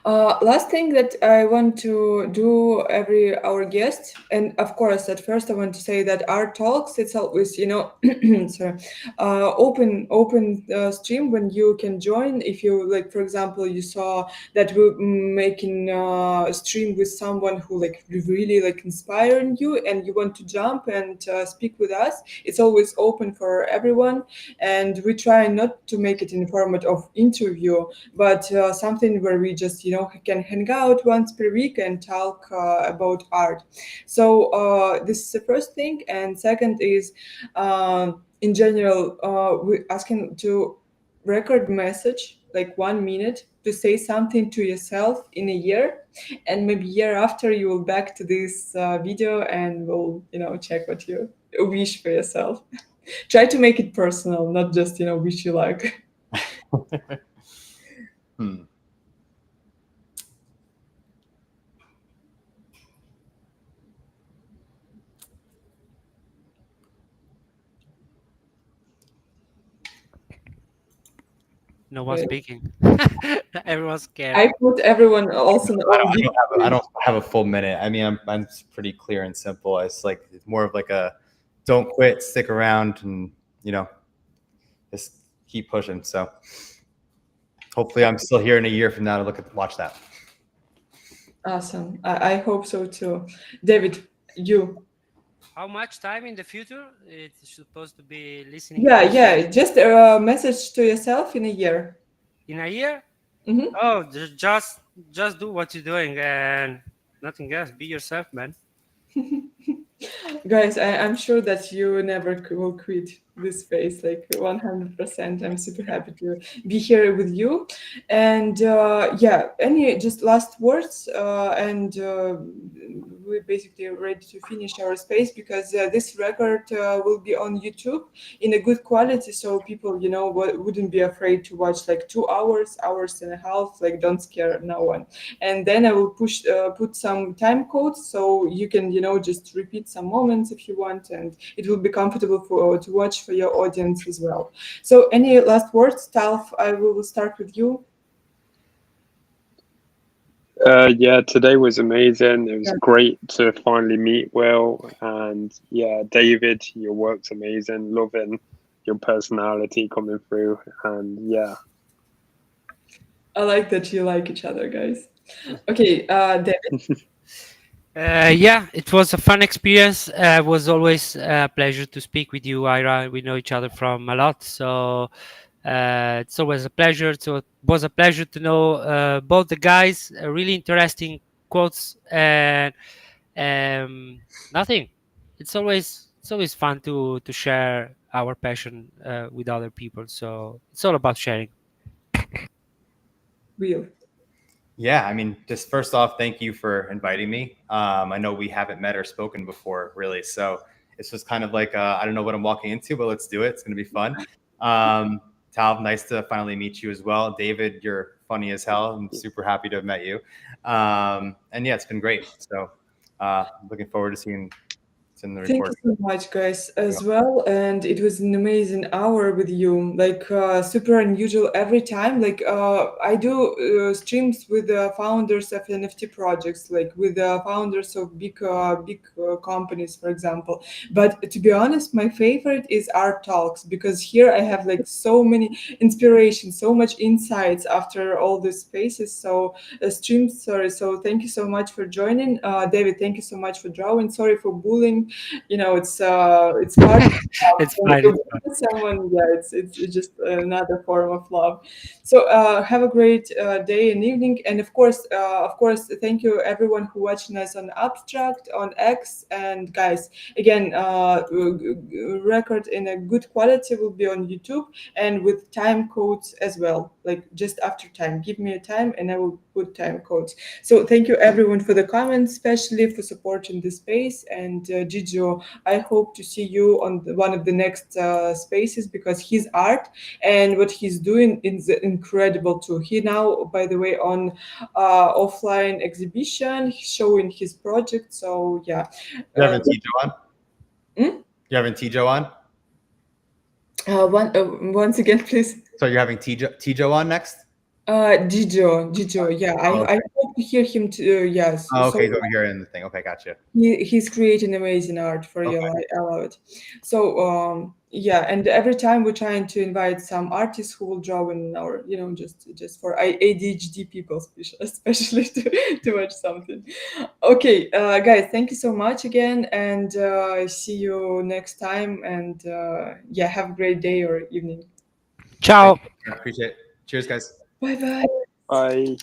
Last thing that I want to do every our guest, and of course, at first I want to say that our talks, it's always, sorry, open stream when you can join. If you like, for example, you saw that we're making a stream with someone who like really like inspiring you, and you want to jump and speak with us. It's always open for everyone, and we try not to make it in format of interview, but something where we just can hang out once per week and talk about art. So this is the first thing, and second is in general we asking to record message like 1 minute to say something to yourself in a year, and maybe year after you will back to this video and we'll check what you wish for yourself. Try to make it personal, not just wish you luck. Hmm. No one speaking. Everyone's scared. I put everyone also on big I screen. don't have a full minute. I mean, I'm pretty clear and simple. It's like it's more of like a don't quit, stick around, and just keep pushing. So hopefully, I'm still here in a year from now to watch that. Awesome. I hope so too. David, you. How much time in the future it's supposed to be listening Yeah, this yeah. Just a message to yourself in a year. in a year? Hmm. Oh, just do what you're doing and nothing else. Be yourself, man. Guys, I'm sure that you never will quit this space, like 100%. I'm super happy to be here with you. And yeah, any just last words? And we're basically ready to finish our space, because this record will be on YouTube in a good quality, so people, wouldn't be afraid to watch like 2 hours, hours and a half. Like, don't scare no one. And then I will put some time codes, so you can just repeat some moments if you want, and it will be comfortable for to watch for your audience as well. So any last words, Talf? I will start with you. Yeah, today was amazing. It was Yeah. great to finally meet Will. And yeah, David, your work's amazing. Loving your personality coming through. And yeah. I like that you like each other, guys. Okay, David. Yeah, it was a fun experience. It was always a pleasure to speak with you, Ira. We know each other from a lot, so It's always a pleasure. So it was a pleasure to know both the guys. Really interesting quotes and nothing. It's always fun to share our passion with other people. So it's all about sharing. Real. Yeah, I mean, just first off, thank you for inviting me. I know we haven't met or spoken before, really, so it's just kind of like I don't know what I'm walking into, but let's do it. It's going to be fun. Tal, nice to finally meet you as well. David, you're funny as hell. I'm super happy to have met you. And yeah, it's been great. So looking forward to seeing it's in the Thank you report. so much, guys, as well. And it was an amazing hour with you. Like super unusual every time. Like I do streams with the founders of NFT projects, like with the founders of big companies, for example. But to be honest, my favorite is art talks because here I have like so many inspirations, so much insights after all these spaces. So streams, sorry. So thank you so much for joining, David. Thank you so much for drawing. Sorry for bullying. It's part of It's when fine. you It's fine. bully someone. Yeah, it's just another form of love. So have a great day and evening, and of course thank you everyone who watching us on Abstract, on X. And guys, again, record in a good quality will be on YouTube and with time codes as well, like just after time, give me a time and I will put time codes. So thank you everyone for the comments, especially for supporting the space. And Gijo, I hope to see you on one of the next spaces because his art and what he's doing is incredible too. He now, by the way, on offline exhibition showing his project. So yeah, You having Tijo on? Hmm? You having Tijo on? Once again, please. So you're having Tijo on next? Gijo, yeah, Oh, I hope to hear him too. Yes, oh, so okay, he's over here in the thing. Okay, gotcha. he's creating amazing art for Okay. real. I love it. So yeah, and every time we're trying to invite some artists who will draw in our, just for ADHD people, especially to watch something. Okay, guys, thank you so much again, and see you next time. And yeah, have a great day or evening. Ciao. Thank you. I appreciate it. Cheers, guys. Bye bye. Bye.